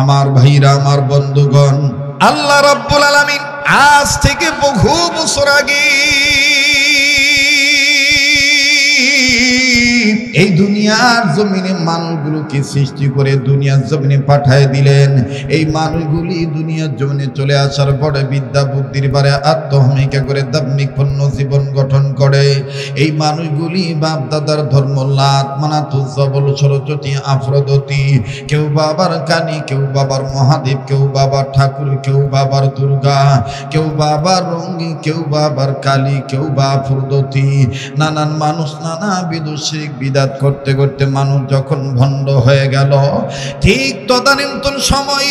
আমার ভাইরা, আমার বন্ধুগণ, আল্লাহ রাব্বুল আলামিন আজ থেকে বহু বছর আগে এই দুনিয়ার জমিনে মানুষগুলোকে সৃষ্টি করে দুনিয়ার জমিনে পাঠায় দিলেন। এই মানুষগুলি দুনিয়ার জমিনে চলে আসার পরে বিদ্যা বুদ্ধির বারে আত্মহমিকা করে দাম্ভিকপূর্ণ জীবন গঠন করে। এই মানুষগুলি বাপ দাদার ধর্ম লাত মানাতুজ্জবল সরস্বতী আফ্রোদতী, কেউ বাবার কানি, কেউ বাবার মহাদেব, কেউ বাবার ঠাকুর, কেউ বাবার দুর্গা, কেউ বাবার রঙ্গি, কেউ বাবার কালী, কেউ বা আফ্রোদতী। নানান মানুষ নানাবিধ শিরক বিদআত করতে করতে মানুষ যখন ভণ্ড হয়ে গেল, ঠিক তদানীন্তন সময়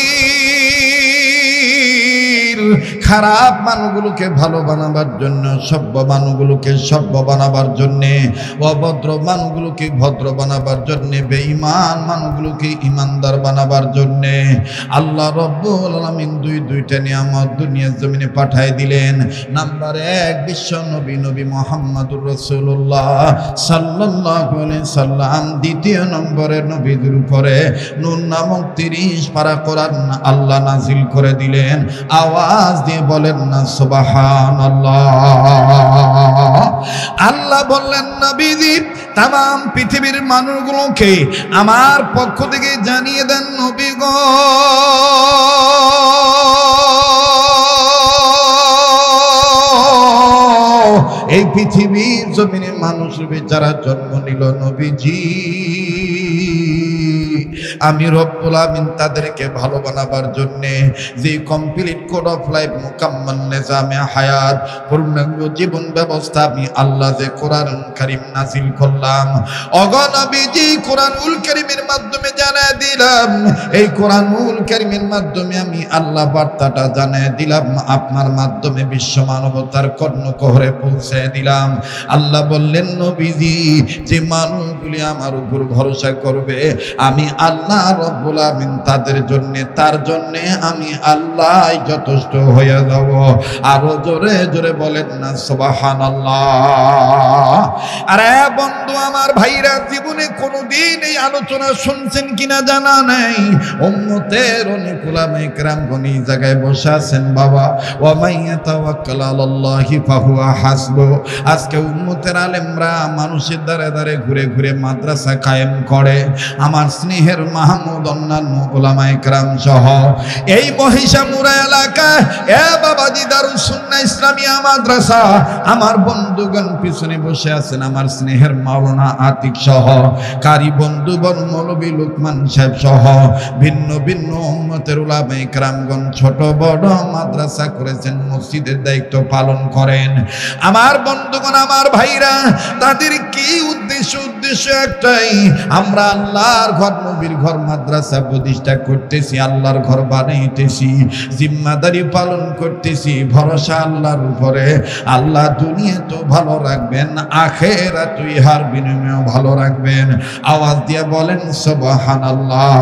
খারাপ মানুষগুলোকে ভালো বানাবার জন্য, সভ্য মানুষগুলোকে সভ্য বানাবার জন্যে, অভদ্র মানুষগুলোকে ভদ্র বানাবার জন্যে, বেঈমান মানুষগুলোকে ইমানদার বানাবার জন্যে আল্লাহ রাব্বুল আলামিন দুইটা নিয়ামত দুনিয়ার জমিনে পাঠায় দিলেন। নাম্বার 1 বিশ্ব নবী নবী মুহাম্মদুর রাসূলুল্লাহ সাল্লাল্লাহু আলাইহি সাল্লাম। দ্বিতীয় নম্বরে নবীদের উপরে নূর নামক 30 পারা কোরআন আল্লাহ নাজিল করে দিলেন। আওয়াজ দিয়ে বলেন না সুবহানাল্লাহ। আল্লাহ বললেন, নবীজি তাম পৃথিবীর মানুষগুলোকে আমার পক্ষ থেকে জানিয়ে দেন, নবী গো এই পৃথিবীর জমিনে মানুষ যারা জন্ম নিল নবীজি, আমি রব্বুল আমিন তাদেরকে ভালো বানাবার জন্যে যে কমপ্লিট কোড অফ লাইফ মুকাম্মাল নিজামে হায়াত পূর্ণাঙ্গ জীবন ব্যবস্থা আমি আল্লাহ যে কোরআন কারীম নাজিল করলাম, ওগো নবীজি কোরআনুল কারীমের মাধ্যমে জানায় দিলাম, এই কোরআনুল কারীমের মাধ্যমে আমি আল্লাহ বার্তাটা জানায় দিলাম, আপনার মাধ্যমে বিশ্ব মানবতার কর্ণকুহরে পৌঁছে দিলাম। আল্লাহ বললেন, নবীজি যে মানুষগুলি আমার উপর ভরসা করবে আমি আল্লাহ রাব্বুল আমিন তাদের জন্য, তার জন্য আমি আল্লাহ যথেষ্ট হয়ে যাব। আরো জোরে জোরে বলেন না সুবহানাল্লাহ। আরে বন্ধু আমার, ভাইরা, জীবনে কোনোদিন এই আলোচনা শুনছেন কিনা জানা নেই। উম্মতের অনেক উলামায়ে কেরামগণ এই জায়গায় বসে আছেন। বাবা, ওয়া মাইয়া তাওয়াক্কাল আলাল্লাহি ফাহুয়া হাসবু। আজকে উম্মতের আলেমরা মানুষের দ্বারে দ্বারে ঘুরে ঘুরে মাদ্রাসা কায়েম করে। আমার স্নেহের মাহমুদ অন্যান্য উলামায়ে কেরাম সহ এই মহিষামুড়া এলাকায় এ বাবাজি দারুল সুন্নাহ ইসলামিয়া মাদ্রাসা, আমার বন্ধুগণ পিছনে বসে আছেন আমার স্নেহের মাওলানা আতিক সহ, কারি বন্ধুগণ মৌলভী লুকমান সাহেব সহ ভিন্ন ভিন্ন উম্মতের উলামায়ে কেরামগণ ছোট বড় মাদ্রাসা করেছেন, মসজিদের দায়িত্ব পালন করেন। আমার বন্ধুগণ, আমার ভাইরা, তাদের কি উদ্দেশ্য? উদ্দেশ্য একটাই, আমরা আল্লাহর ঘর নবীর ঘর মাদ্রাসা প্রতিষ্ঠা করতেছি, আল্লাহর ঘর বানাইতেছি, জিম্মাদারি পালন করতেছি, ভরসা আল্লাহর উপরে। আল্লাহ দুনিয়া তো ভালো রাখবেন, আখিরাত ইহার বিনিময়েও ভালো রাখবেন। আওয়াজ দিয়ে বলেন সুবহানাল্লাহ।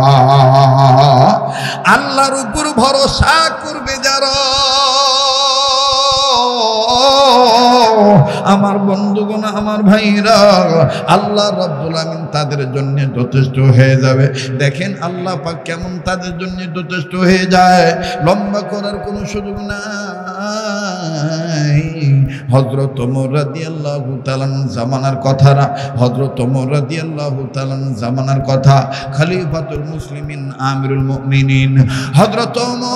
আল্লাহর উপর ভরসা করবে যারা, আমার বন্ধুগণ, আমার ভাইরা, আল্লাহ রাব্বুল আমিন তাদের জন্য যথেষ্ট হয়ে যাবে। দেখেন আল্লাহ পাক কেমন তাদের জন্য যথেষ্ট হয়ে যায়, লম্বা করার কোনো সুযোগ নাই। হযরত ওমর রাদিয়াল্লাহু তাআলা জামানার কথা না, হযরত ওমর রাদিয়াল্লাহু তাআলা জামানার কথা, খলিফাতুল মুসলিমিন আমিরুল মুমিনিন হযরত ওমর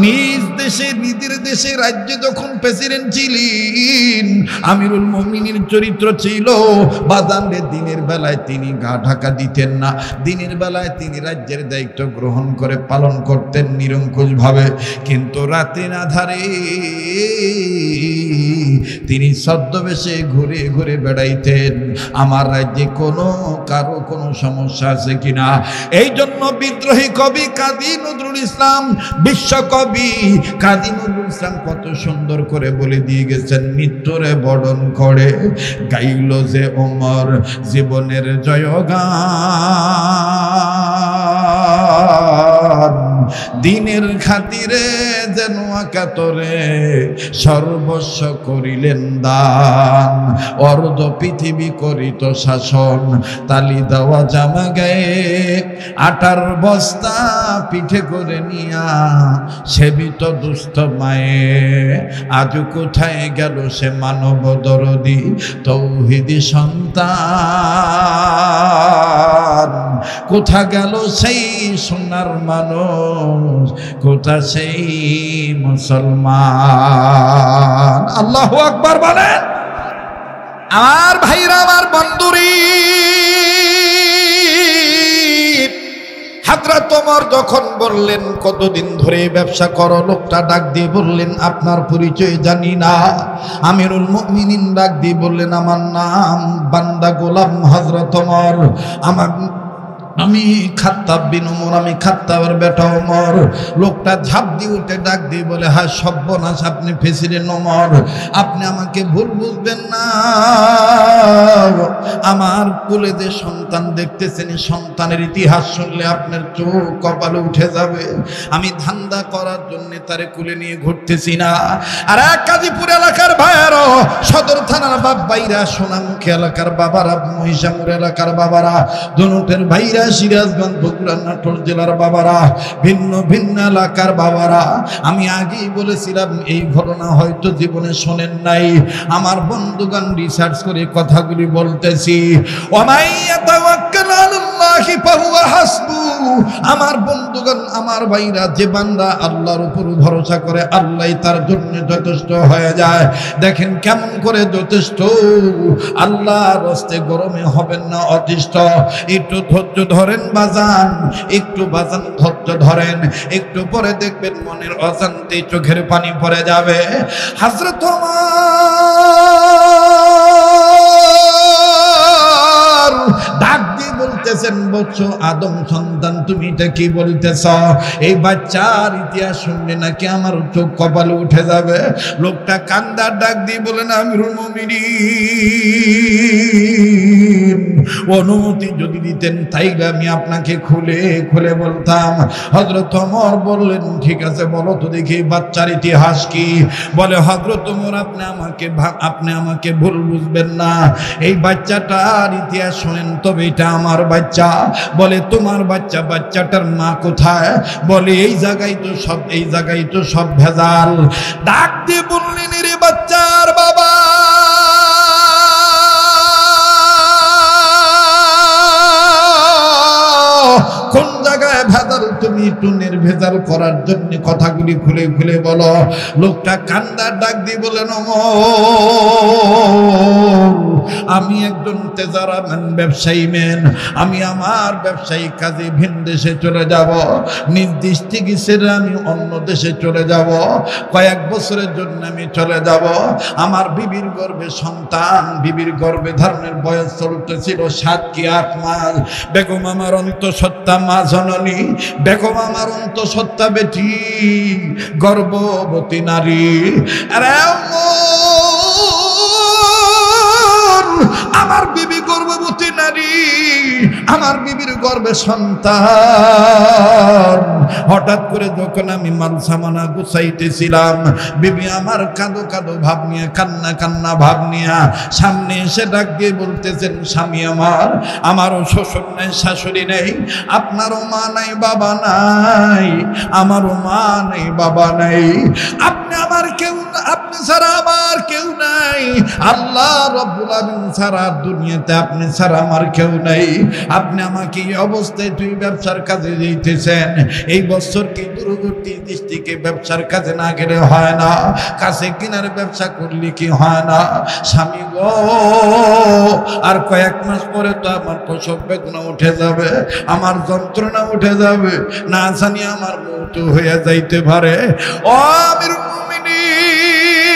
নিজ দেশে নিজের দেশে রাজ্যে যখন প্রেসিডেন্ট ছিলেন, আমিরুল মুমিনিন চরিত্র ছিল বাজানরে দিনের বেলায় তিনি গা ঢাকা দিতেন না, দিনের বেলায় তিনি রাজ্যের দায়িত্ব গ্রহণ করে পালন করতেন নিরঙ্কুশ ভাবে, কিন্তু রাতে আধারে তিনি ছদ্মবেশে ঘুরে ঘুরে বেড়াইতেন, আমার রাজ্যে কারো কোনো সমস্যা আছে কিনা। এই জন্য বিদ্রোহী কবি কাজী নজরুল ইসলাম, বিশ্বকবি কাজী নজরুল ইসলাম কত সুন্দর করে বলে দিয়ে গেছেন, মৃত্যুরে বরণ করে গাইল যে ওমর জীবনের জয়গান, দিনের খাতিরে যেন আকাতরে সর্বস্ব করিলেন দান, অর্ধ পৃথিবী করিত শাসন, তালি দেওয়া জামা গায়ে আটার বস্তা পিঠে করে নিয়া সেবিত দুস্থ মায়ে আজ কোথায় গেল সে মানব দরদি তৌহিদি সন্তান কোথা গেল সেই সোনার মানুষ কোথা সেই মুসলমান আল্লাহু আকবার বলেন আমার ভাইরা আমার বন্ধুরি হযরত ওমর যখন বললেন কতদিন ধরে ব্যবসা করো লোকটা ডাক দিয়ে বললেন আপনার পরিচয় জানি না আমিরুল মুমিনিন ডাক দিয়ে বললেন আমার নাম বান্দা গোলাম হযরত ওমর আমি খাত্তাব বিন ওমর আমি খাত্তাবের বেটা ওমর লোকটা ঝাঁপ দিয়ে উঠে ডাক দিয়ে বলে হ্যাঁ সর্বনাশ আপনি প্রেসিডেন্ট ওমর আপনি আমাকে ভুল বুঝবেন না আমার কোলে যে সন্তান দেখতেছেন সন্তানের ইতিহাস শুনলে আপনার চোখ কপালে উঠে যাবে আমি ধান্দা করার জন্য তারে কোলে নিয়ে ঘুরতেছি না আর এক কাজীপুর এলাকার ভাইয়ারও সদর থানার বাপ ভাইরা সোনামুখী এলাকার বাবারা মহিষামুর এলাকার বাবারা দনুটের ভাইরা সিরাজগঞ্জ বগুড়া নাটোর জেলার বাবারা ভিন্ন ভিন্ন এলাকার বাবারা আমি আগেই বলেছিলাম এই ঘটনা হয়তো জীবনে শোনেন নাই আমার বন্ধুগণ রিসার্চ করে কথাগুলি বলতেছি আমার বন্ধুগণ আমার ভাইরা যে বান্দা আল্লাহর উপর ভরসা করে আল্লাহই তার জন্য যথেষ্ট হয়ে যায় দেখেন কেমন করে যথেষ্ট আল্লাহর রাস্তে গরমে হবেন না অতিষ্ঠ একটু ধৈর্য ধরেন বাজান একটু বাজান ধৈর্য ধরেন একটু পরে দেখবেন মনের অজান্তে চোখের পানি পড়ে যাবে হযরত ওমর ডাক দিয়ে বলতেছেন বৎস আদম সন্তান তুমি এটা কি বলতেছ এই বাচ্চার ইতিহাস শুনলে নাকি আমার চোখ কপালে উঠে যাবে লোকটা কান্দার ডাক দিয়ে বলেন আমিরুল মুমিনিন অনুমতি যদি দিতেন তাইলে আমি আপনাকে খুলে খুলে বলতাম হযরত ওমর বললেন ঠিক আছে বলো তো দেখি বাচ্চার ইতিহাস কি বলে হযরত ওমর আপনি আমাকে ভুল বুঝবেন না এই বাচ্চাটার ইতিহাস শুনেন তবে এটা আমার বাচ্চা বলে তোমার বাচ্চা বাচ্চাটার মা কোথায় বলে এই জায়গায় তো সব ভেজাল ডাক দিয়ে বললেন রে বাচ্চার বাবা কোন জায়গায় ভেজাল তুমি একটু নির্ভেজাল করার জন্য কথাগুলি খুলে খুলে বলো লোকটা কান্দার ডাক দিয়ে বলেন আমি একজন তেজারামান ব্যবসায়ী মেন আমি আমার ব্যবসায়ী কাজে ভিন দেশে চলে যাব নির্দিষ্ট ছেড়ে আমি অন্য দেশে চলে যাব কয়েক বছরের জন্য আমি চলে যাব আমার বিবির গর্ভে সন্তান বিবির গর্ভে ধারণের বয়স চলতেছিল 7 কি 8 মাস বেগম আমার অন্তঃসত্ত্বা মা জননী বেগম আমার অন্তঃসত্ত্বা বেটি গর্ভবতী নারী আরে আমার বিবি গর্ভবতী নারী আমার বিবির গর্ভে সন্তান হঠাৎ করে যখন আমি মাল সামানা গুছাইতেছিলাম বিবি আমার কাঁদো কাঁদো ভাব নিয়ে কান্না কান্না ভাব নিয়ে সামনে এসে ডাক দিয়ে বলতেছেন স্বামী আমারও শ্বশুর নাই শাশুড়ি নেই আপনারও মা নাই বাবা নাই আমারও মা নেই বাবা নাই আপনি আমার কেউ আপনি ছাড়া আমার কেউ নাই আল্লাহ রাব্বুল আলামিন ছাড়া দুনিয়াতে আপনি ছাড়া আমার কেউ নাই আপনি আমাকে এই অবস্থায় তুই ব্যবসার কাজে যেতেছেন এই বছর কি দূরবর্তী ডিস্ট্রিক্টে ব্যবসার কাজে না গেলে হয় না কাছে কিনারে ব্যবসা করলে কি হয় না স্বামী গো আর কয়েক মাস পরে তো আমার প্রসব বেদনা উঠে যাবে আমার যন্ত্রণা উঠে যাবে না জানি আমার মৃত্যু হয়ে যাইতে পারে ও আমিরুল মুমিনিন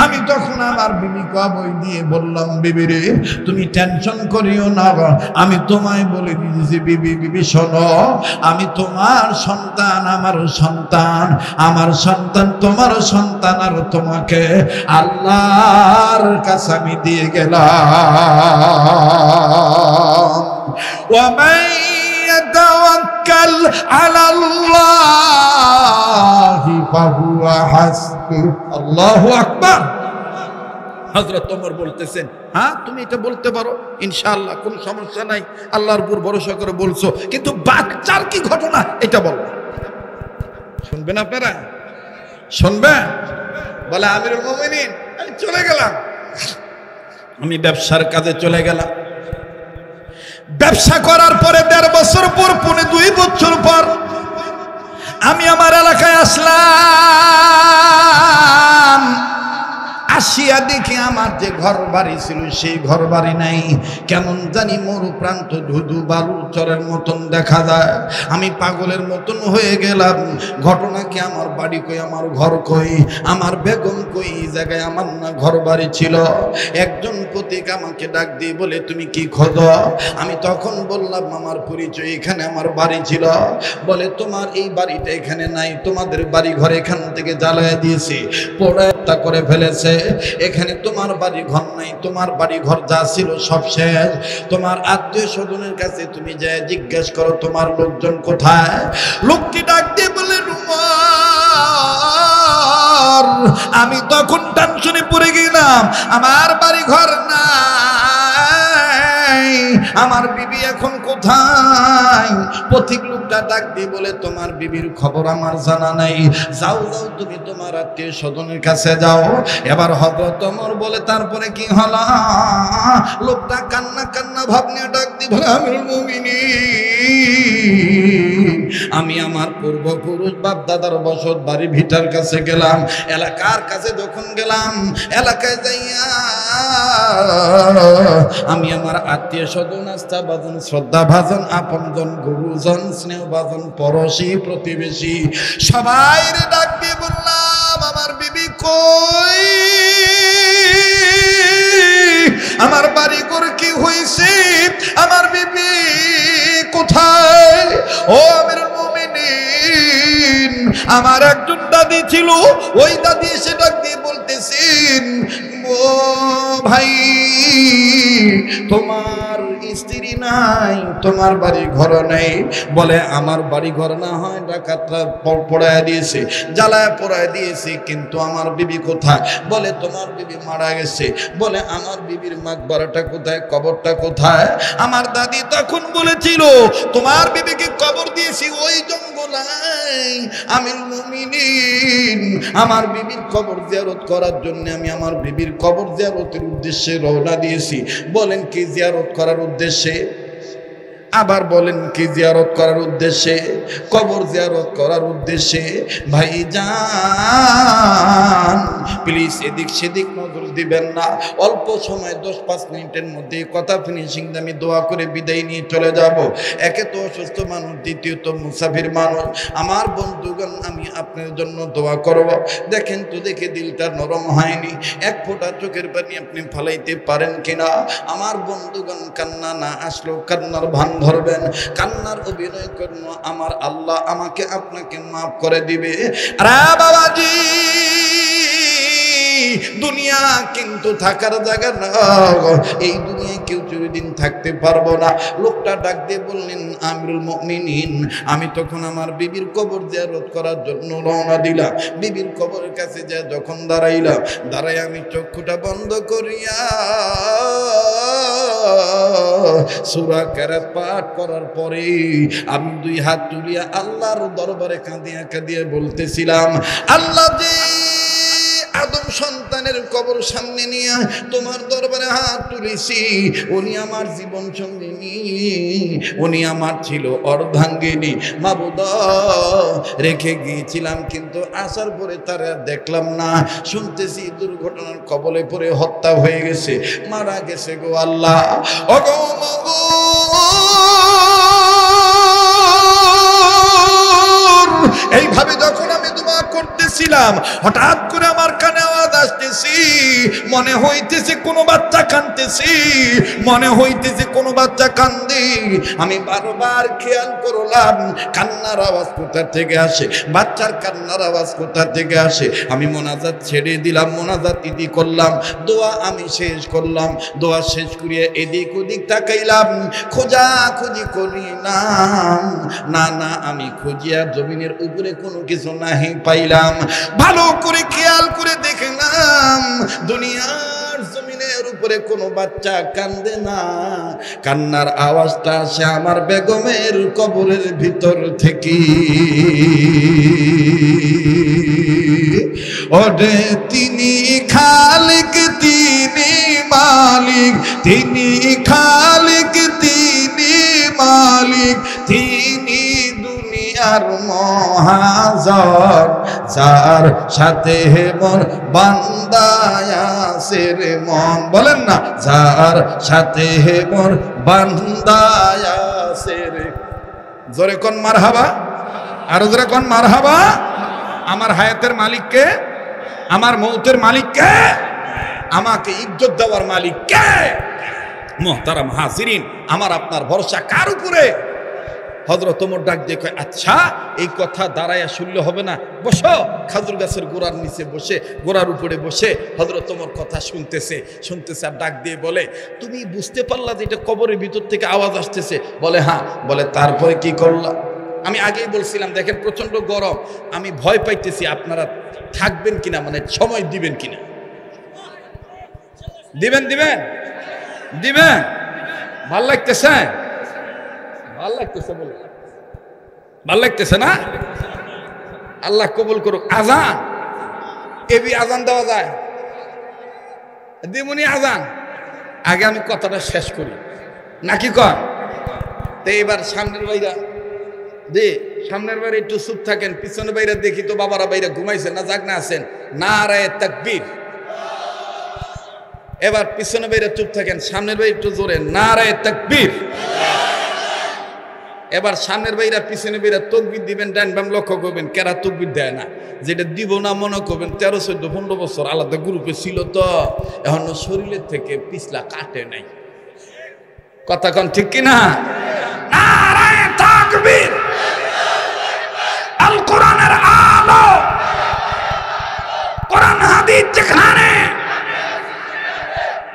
আমি তখন আমার বিবিকে বই দিয়ে বললাম বিবি রে তুমি টেনশন করিও না আমি তোমায় বলে দিয়েছি বিবি শোনো আমি তোমার সন্তান আমার সন্তান তোমার সন্তান আর তোমাকে আল্লাহর কাছে আমি দিয়ে গেলাম ওয়ামান ইয়াতাওয়াক্কাল আলাল্লাহি ফাহুয়া হাসবুহ আল্লাহু আকবার হযরত ওমর বলতেছেন, হ্যাঁ তুমি এটা বলতে পারো, ইনশাআল্লাহ কোনো সমস্যা নাই, আল্লাহর উপর ভরসা করে বলছো, কিন্তু বাচ্চার কি ঘটনা এটা বলো। শুনবেন আপনারা? শুনবেন? বলে আমিরুল মুমিনিন আমি চলে গেলাম, আমি ব্যবসার কাজে চলে গেলাম। ব্যবসা করার পরে 1.5 বছর পর, 2 বছর পর আমি আমার এলাকায় আসলাম। আসিয়া দেখি আমার যে ঘর বাড়ি ছিল সেই ঘর বাড়ি নাই, কেমন জানি মরু প্রান্ত ধুধু বালু চরের মতন দেখা যায়। আমি পাগলের মতন হয়ে গেলাম। ঘটনা কি, আমার বাড়ি কই, আমার ঘর কই, আমার বেগম কই, এই জায়গায় আমার না ঘর বাড়ি ছিল। একজন পথিক আমাকে ডাক দিয়ে বলে, তুমি কি খোঁজো? আমি তখন বললাম আমার পরিচয়, এখানে আমার বাড়ি ছিল। বলে তোমার এই বাড়িটা এখানে নাই, তোমাদের বাড়ি ঘর এখান থেকে জ্বালায় দিয়েছে, পোড়াটা করে ফেলেছে, এখানে তোমার বাড়ি ঘর নাই, তোমার বাড়ি ঘর যা ছিল সব শেষ। তোমার আত্মীয় স্বজনের কাছে তুমি যায় জিজ্ঞেস করো তোমার লোকজন কোথায়। লোকটি ডাক দিয়ে বলে, রুমার। আমি তখন টেনশনে পড়ে গেলাম, আমার বাড়ি ঘর নাই, আমার বিবি এখন কোথায়? পথিক লোকটা ডাক দিয়ে বলে, তোমার বিবির খবর আমার জানা নাই, যাও যাও তুমি তোমার আত্মীয় স্বজনের কাছে যাও। এবার হযরত ওমর বলে, তারপরে কি হলো? লোকটা কান্না কান্না ভাব নিয়ে ডাক দিয়ে বলে, আমিরুল মুমিনিন আমি আমার পূর্বপুরুষ বাপ দাদার বসত বাড়ি ভিটার কাছে গেলাম, এলাকার কাছে যখন গেলাম, এলাকায় যাইয়া আমি আমার আত্মীয় স্বজন, আস্থা ভাজন, শ্রদ্ধা ভাজন, আপনজন, গুরুজন, স্নেহ ভাজন, পড়োশি, প্রতিবেশী সবাই ডাক দিয়ে বললাম, আমার বিবি কই, আমার বাড়ি ঘর কি হয়েছে, আমার বিবি কোথায়? ও আমিরুল মুমিনিন, আমার একজন দাদি ছিল, ওই দাদি এসে ডাক দিয়ে বলতেছেন, ও ভাই তোমার স্ত্রী নাই, তোমার বাড়ি ঘর নেই। বলে আমার বাড়ি ঘর না হয় ডাকাতরা পড়ায় দিয়েছে, জ্বালায় পড়ায় দিয়েছে, কিন্তু আমার বিবি কোথায়? বলে তোমার বিবি মারা গেছে। বলে আমার বিবির মাকবারাটা কোথায়, কবরটা কোথায়? আমার দাদি তখন বলেছিল, তোমার বিবিকে কবর দিয়েছি ওই জঙ্গলায়। আমিরুল মুমিনিন আমার বিবির কবর জিয়ারত করার জন্য আমি আমার বিবির কবর জিয়ারতের উদ্দেশ্যে রওনা দিয়েছি। বলেন কি জিয়ারত করার উদ্দেশ্যে? আবার বলেন কি জিয়ারত করার উদ্দেশ্যে? কবর জিয়ারত করার উদ্দেশ্যে। ভাইজান প্লিজ এদিক সেদিক নজর দিবেন না, অল্প সময় 10-5 মিনিটের মধ্যে কথা ফিনিশিং আমি দোয়া করে বিদায় নিয়ে চলে যাব। একে তো অসুস্থ মানুষ, দ্বিতীয়ত মুসাফির মানুষ। আমার বন্ধুগণ আমি আপনার জন্য দোয়া করব। দেখেন তো দেখে দিলটা নরম হয়নি, এক ফোঁটা চোখের পানি আপনি ফালাইতে পারেন কিনা? আমার বন্ধুগণ কান্না না আসলেও কান্নার ভান ধরবেন, কান্নার অভিনয় করুন, আমার আল্লাহ আমাকে আপনাকে মাফ করে দিবে। আরে বাবাজি দুনিয়া কিন্তু থাকার জায়গা না, এই দুনিয়ায় কেউ চিরদিন থাকতে পারবো না। লোকটা ডাক দিয়ে বললেন, আমিরুল মুমিনিন আমি তখন আমার বিবির কবর জিয়ারত করার জন্য রওনা দিলাম। বিবির কবরের কাছে যা যখন দাঁড়াইলাম, দাঁড়াই আমি চক্ষুটা বন্ধ করিয়া সূরা কেরাত পাঠ করার পরে আমি 2 হাত তুলিয়া আল্লাহর দরবারে কাঁদিয়া কাঁদিয়া বলতেছিলাম, আল্লাহ যে আদম সন্তানের কবর সামনে নিয়ে তোমার দরবারে হাত তুলেছি, উনি আমার জীবন সঙ্গিনী, উনি আমার ছিল অর্ধাঙ্গিনী। মাবুদ রেখে গিয়েছিলাম, কিন্তু আসার পরে তারা দেখলাম না, শুনতেছি দুর্ঘটনার কবলে পড়ে হত্যা হয়ে গেছে, মারা গেছে গো আল্লাহ। ওগো এইভাবে যখন আমি দোয়া করতেছিলাম, হঠাৎ করে আমার কানে আওয়াজ আসতেছি, মনে হইতেছে কোনো বাচ্চা কাঁদতেছি, মনে হইতেছে কোনো বাচ্চা কান্দে। আমি বারবার খেয়াল করলাম কান্নার আওয়াজ কোথা থেকে আসে, বাচ্চার কান্নার আওয়াজ কোথা থেকে আসে। আমি মোনাজাত ছেড়ে দিলাম, মোনাজাত ইতি করলাম, দোয়া আমি শেষ করলাম। দোয়া শেষ করিয়া এদিক ওদিক তাকাইলাম, খোঁজাখুঁজি করিলাম, না না আমি খুঁজিয়া জমিনের উপরে কোনো কিছু নাহি পাইলাম। ভালো করে খেয়াল করে দেখলাম দুনিয়ার উপরে কোনো বাচ্চা কান্দে না, কান্নার আওয়াজটা আসে আমার বেগমের কবরের ভিতর থেকে। ওরে তিনি খালিক, তিনি মালিক, তিনি খালিক, তিনি মালিক, তিনি দুনিয়ার মহাজন, যার সাথে মোর বান্দায় আছে রে মন। বলেন না, যার সাথে মোর বান্দায় আছে রে। জোরে কোন মারহাবা, আর জোরে কোন মারহাবা। আমার হায়াতের মালিককে, আমার মৌতের মালিককে, আমাকে ইজ্জত দেওয়ার মালিককে। মুহতারাম হাজিরিন, আমার আপনার ভরসা কার উপরে? হযরত ওমর ডাক দিয়ে কয়, আচ্ছা এই কথা দাঁড়াইয়া শুনলে হবে না, বসো। খাজুর গাছের গোড়ার নিচে বসে, গোড়ার উপরে বসে হযরত ওমর কথা শুনতেছে শুনতেছে। আর ডাক দিয়ে বলে, তুমি বুঝতে পারলা যে এটা কবরের ভিতর থেকে আওয়াজ আসতেছে? বলে হ্যাঁ। বলে তারপরে কি করলা? আমি আগেই বলছিলাম, দেখেন প্রচন্ড গরম, আমি ভয় পাইতেছি আপনারা থাকবেন কিনা, মানে সময় দিবেন কিনা। দিবেন দিবেন দিবেন? ভাল লাগতেছে? ভাল লাগতেছে বলে? ভাল লাগতেছে না? আল্লাহ কবুল করুক। আজান, এবি আজান দেওয়া যায়? দিমুনি আজান? আগে আমি কথাটা শেষ করি নাকি কর? তো এবার সামনের বাইরা দে, সামনের বাইরে একটু চুপ থাকেন, পিছনের বাইরে দেখি তো বাবারা বাইরে ঘুমাইছেন না জাগনা আছেন? নারায়ে তাকবীর। এবার পিছনে বাইরে চুপ থাকেন, সামনের বাইরে একটু জোরে নারায়ে তাকবীর। এবার সামনের বাইরা পিছনে বাইরা তাকবীর দিবেন, ডান বাম লক্ষ্য করবেন। কেরা তাকবীর দেয় না, যেটা দিব না মনে করবেন 13, 14, 15 বছর আলাদা গ্রুপে ছিল তো এখনো শরীরের থেকে পিছলা কাটে নাই। কথা কোন ঠিক কিনা? নারায়ে তাকবীর। আল কোরআনের আলো, কোরআন হাদিস যেখানে,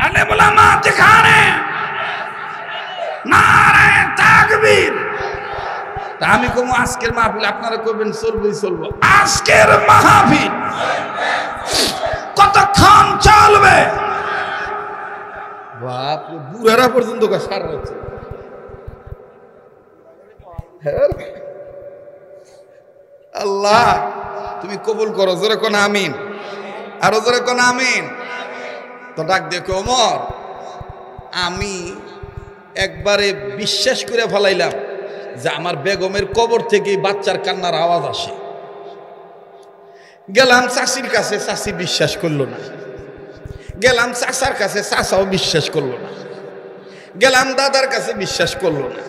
আলেম ওলামা যেখানে, নারায়ে তাকবীর। তা আমি কম আজকের মাহফিল, আপনারা করবেন চলবই চলবো। আজকের মাহফিল কতক্ষণ চলবে? বাপরে, বুড়ারা পর্যন্ত সারা হচ্ছে। আল্লাহ তুমি কবুল করো। জোরে কোন আমিন, আরো জোরে কোন আমিন। তো ডাক দেখো ওমর, আমি একবারে বিশ্বাস করে ফেলাইলাম যে আমার বেগমের কবর থেকে বাচ্চার কান্নার আওয়াজ আসে। গেলাম চাষির কাছে, চাষি বিশ্বাস করলো না। গেলাম চাষার কাছে, চাষাও বিশ্বাস করলো না। গেলাম দাদার কাছে, বিশ্বাস করলো না।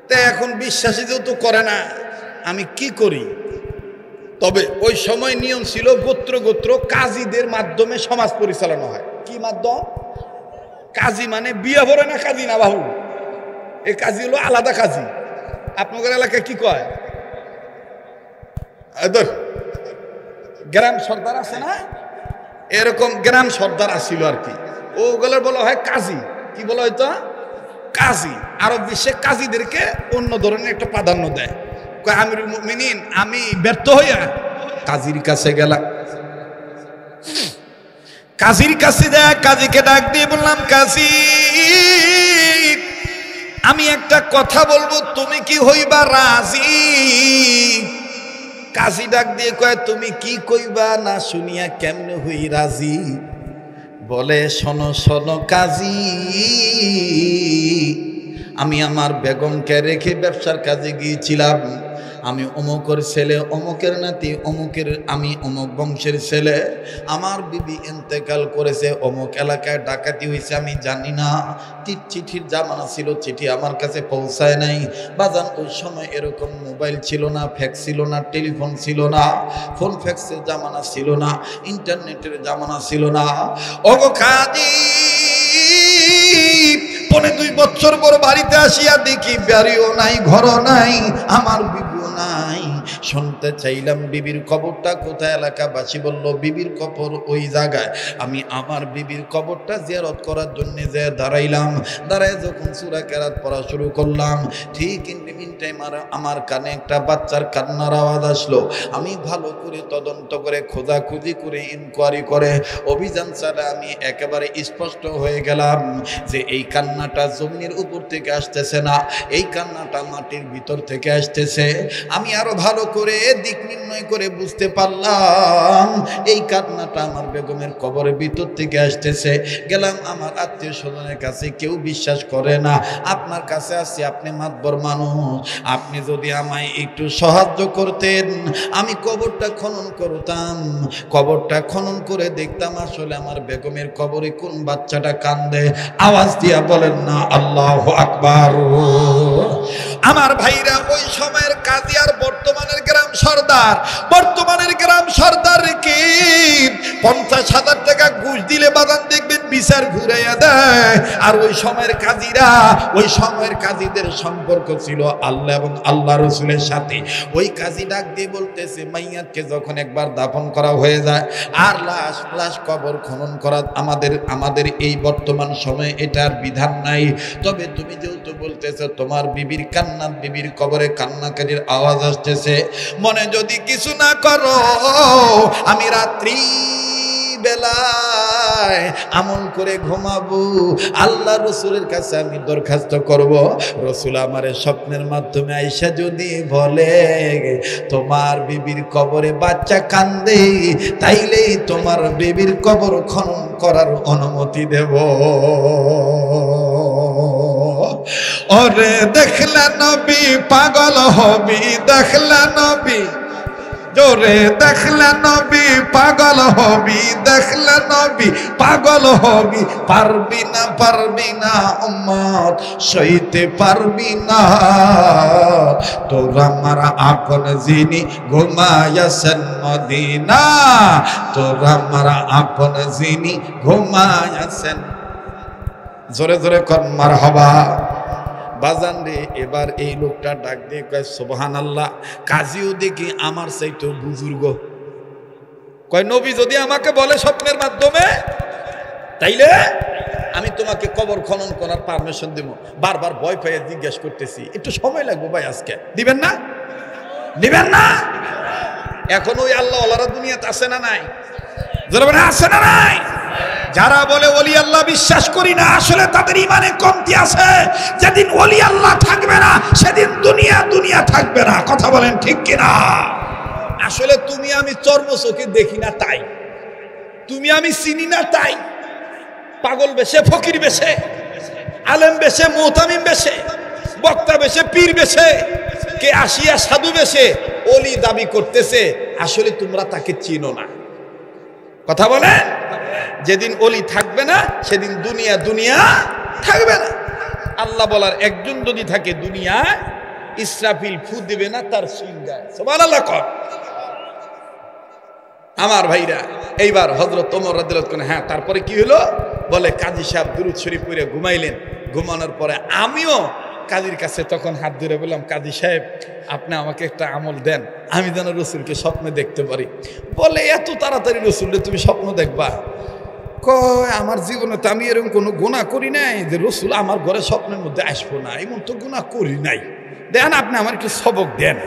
তা এখন বিশ্বাসী যেহেতু করে না, আমি কি করি? তবে ওই সময় নিয়ম ছিল গোত্র গোত্র কাজীদের মাধ্যমে সমাজ পরিচালনা হয়। কি মাধ্যম? কাজী মানে বিয়ে ভরে না কাজী না বাহু, এই কাজী হলো আলাদা কাজী। আপনাদের এলাকায় কি কয়? গ্রাম সর্দার আছে না, এরকম গ্রাম সর্দার আসিল আর কি। ওগুলো বলা হয় কাজী। কি বলা হয়তো? কাজী। আরব বিশ্বে কাজীদেরকে অন্য ধরনের একটা প্রাধান্য দেয়। আমিরুল মুমিনিন, আমি ব্যর্থ হইয়া কাজীর কাছে গেলাম। কাজীর কাছে দেয়, কাজীকে ডাক দিয়ে বললাম, কাজী আমি একটা কথা বলবো, তুমি কি হইবা রাজি? কাজী ডাক দিয়ে কয়, তুমি কি কইবা না শুনিয়া কেমনে হই রাজি? বলে, শোনো শোনো কাজী, আমি আমার বেগমকে রেখে ব্যবসার কাজে গিয়েছিলাম। আমি অমুকের ছেলে, অমুকের নাতি, অমুকের, আমি অমুক বংশের ছেলে। আমার বিবি ইন্তেকাল করেছে, অমুক এলাকায় ডাকাতি হয়েছে, আমি জানি না। চিঠির জামানা ছিল, চিঠি আমার কাছে পৌঁছায় নাই। বাজান ওই সময় এরকম মোবাইল ছিল না, ফ্যাক্স ছিল না, টেলিফোন ছিল না, ফোন ফ্যাক্সের জামানা ছিল না, ইন্টারনেটের জামানা ছিল না। ওগো কাজী, 2.5 বছর পর বাড়িতে আসিয়া দেখি বাড়িও নাই, ঘরও নাই, আমার বিবি কেউ নাই। শুনতে চাইলাম বিবির কবরটা কোথায়, এলাকাবাসী বলল বিবির কবর ওই জায়গায়। আমি আমার বিবির কবরটা জিয়ারত করার জন্য যে দাঁড়াইলাম, দাঁড়ায় যখন সূরা কেরাত পড়া শুরু করলাম, ঠিক ইন দ্য মিন টাইম আমার কানে একটা বাচ্চার কান্নার আওয়াজ আসলো। আমি ভালো করে তদন্ত করে খোঁজাখুঁজি করে ইনকোয়ারি করে অভিযান চালা আমি একেবারে স্পষ্ট হয়ে গেলাম যে এই কান্নাটা জমিনের উপর থেকে আসতেছে না, এই কান্নাটা মাটির ভিতর থেকে আসতেছে। আমি আরো ভালো করে দিক নির্ণয় করে বুঝতে পারলাম এই কান্নাটা আমার বেগমের কবরের ভিতর থেকে আসতেছে। গেলাম আমার আত্মীয় স্বজনের কাছে, কেউ বিশ্বাস করে না। আপনার কাছে আসছি, আপনি মাতবর মানুষ, আপনি যদি আমায় একটু সাহায্য করতেন, আমি কবরটা খনন করতাম। কবরটা খনন করে দেখতাম আসলে আমার বেগমের কবরে কোন বাচ্চাটা কান্দে। আওয়াজ দিয়া বলেন না আল্লাহু আকবার। আমার ভাইরা, ওই সময়ের কাজী আর বর্তমানের গ্রাম সর্দার, বর্তমানের গ্রাম সর্দার কি 50,000 টাকা ঘুষ দিলে বাদান দেখবেন বিচার ঘুরাইয়া দেয়। আর ওই সময়ের কাজীরা, ওই সময়ের কাজীদের সম্পর্ক ছিল আল্লাহ এবং আল্লাহ রসুলের সাথে। ওই কাজী ডাক দিয়ে বলতেছে, মাইয়াতকে যখন একবার দাফন করা হয়ে যায় আর লাশ কবর খনন করা আমাদের এই বর্তমান সময়ে এটার বিধান নাই। তবে তুমি যেহেতু বলতেছো তোমার বিবির কান্না, বিবির কবরে কান্নাকারির আওয়াজ আসতেছে, মনে যদি কিছু না করো, আমি রাত্রি বেলায় আমল করে ঘুমাবো। আল্লাহ রসুলের কাছে আমি দরখাস্ত করব, রসুল আমারে স্বপ্নের মাধ্যমে আইসা যদি বলে তোমার বিবির কবরে বাচ্চা কান্দে, তাইলে তোমার বিবির কবর খনন করার অনুমতি দেব। ওরে দেখলে নবী পাগল হবি, দেখলে নবী জোরে, দেখলে নবী পাগল হবি, দেখলে নবী পাগল হবি। পারবি না, পারবি না উম্মত, সইতে পারবি না। তোরা আমার আপন যিনি ঘুমায়াছেন মদিনা, তোরা আমার আপন যিনি ঘুমায়াছেন। জোরে জোরে কর মারহাবা। বাজান রে, এবার এই লোকটা ডাক দিয়ে কয় সুবহানাল্লাহ। কাজীও দেখি আমার চাইতো বুজুর্গ, কয় নবী যদি আমাকে বলে স্বপ্নের মাধ্যমে, তাইলে আমি তোমাকে কবর খনন করার পারমিশন দেব। বারবার ভয় পেয়ে জিজ্ঞেস করতেছি, একটু সময় লাগবে ভাই, আজকে দিবেন না? দিবেন না? এখন ওই আল্লাহ ওয়ালারা দুনিয়াতে আছে না নাই? যারা বলে আছে না নাই? যারা বলে ওলি আল্লাহ বিশ্বাস করি না, আসলে তাদের ইমানে কমতি আছে। যেদিন ওলি আল্লাহ থাকবে না, সেদিন দুনিয়া থাকবে না। কথা বলেন ঠিক কিনা? আসলে তুমি আমি চর্ম চোখে দেখি না তাই, তুমি আমি চিনি না তাই। পাগল বেশে, ফকির বেশে, আলেম বেশে, মুহতামিম বেশে, বক্তা বেশে, পীর বেশে, কে আসিয়া সাধু বেশে ওলি দাবি করতেছে, আসলে তোমরা তাকে চিনো না। কথা বলেন, যেদিন ওলি থাকবে না সেদিন দুনিয়া থাকবে না। আল্লাহ বলার একজন যদি থাকে দুনিয়া, ইসরাফিল ফু দিবে না তার সিংহায়। সুবহানাল্লাহ। আমার ভাইরা, এইবার হযরত ওমর রাদিয়াল্লাহু আনহু, হ্যাঁ তারপরে কি হলো? বলে কাজী সাহেব দুরূদ শরীফ পড়ে ঘুমাইলেন। ঘুমানোর পরে আমিও কাজীর কাছে তখন হাত ধরে বললাম, কাজী সাহেব আপনি আমাকে একটা আমল দেন, আমি যেন রসুলকে স্বপ্নে দেখতে পারি। বলে এত তাড়াতাড়ি রসুলকে তুমি স্বপ্ন দেখবা? কয় আমার জীবনে তো আমি এরকম কোনো গুনাহ করি নাই যে রসুল আমার ঘরে স্বপ্নের মধ্যে আসবো না, এমন তো গুনাহ করি নাই। দেন আপনি আমার একটু সবক দেন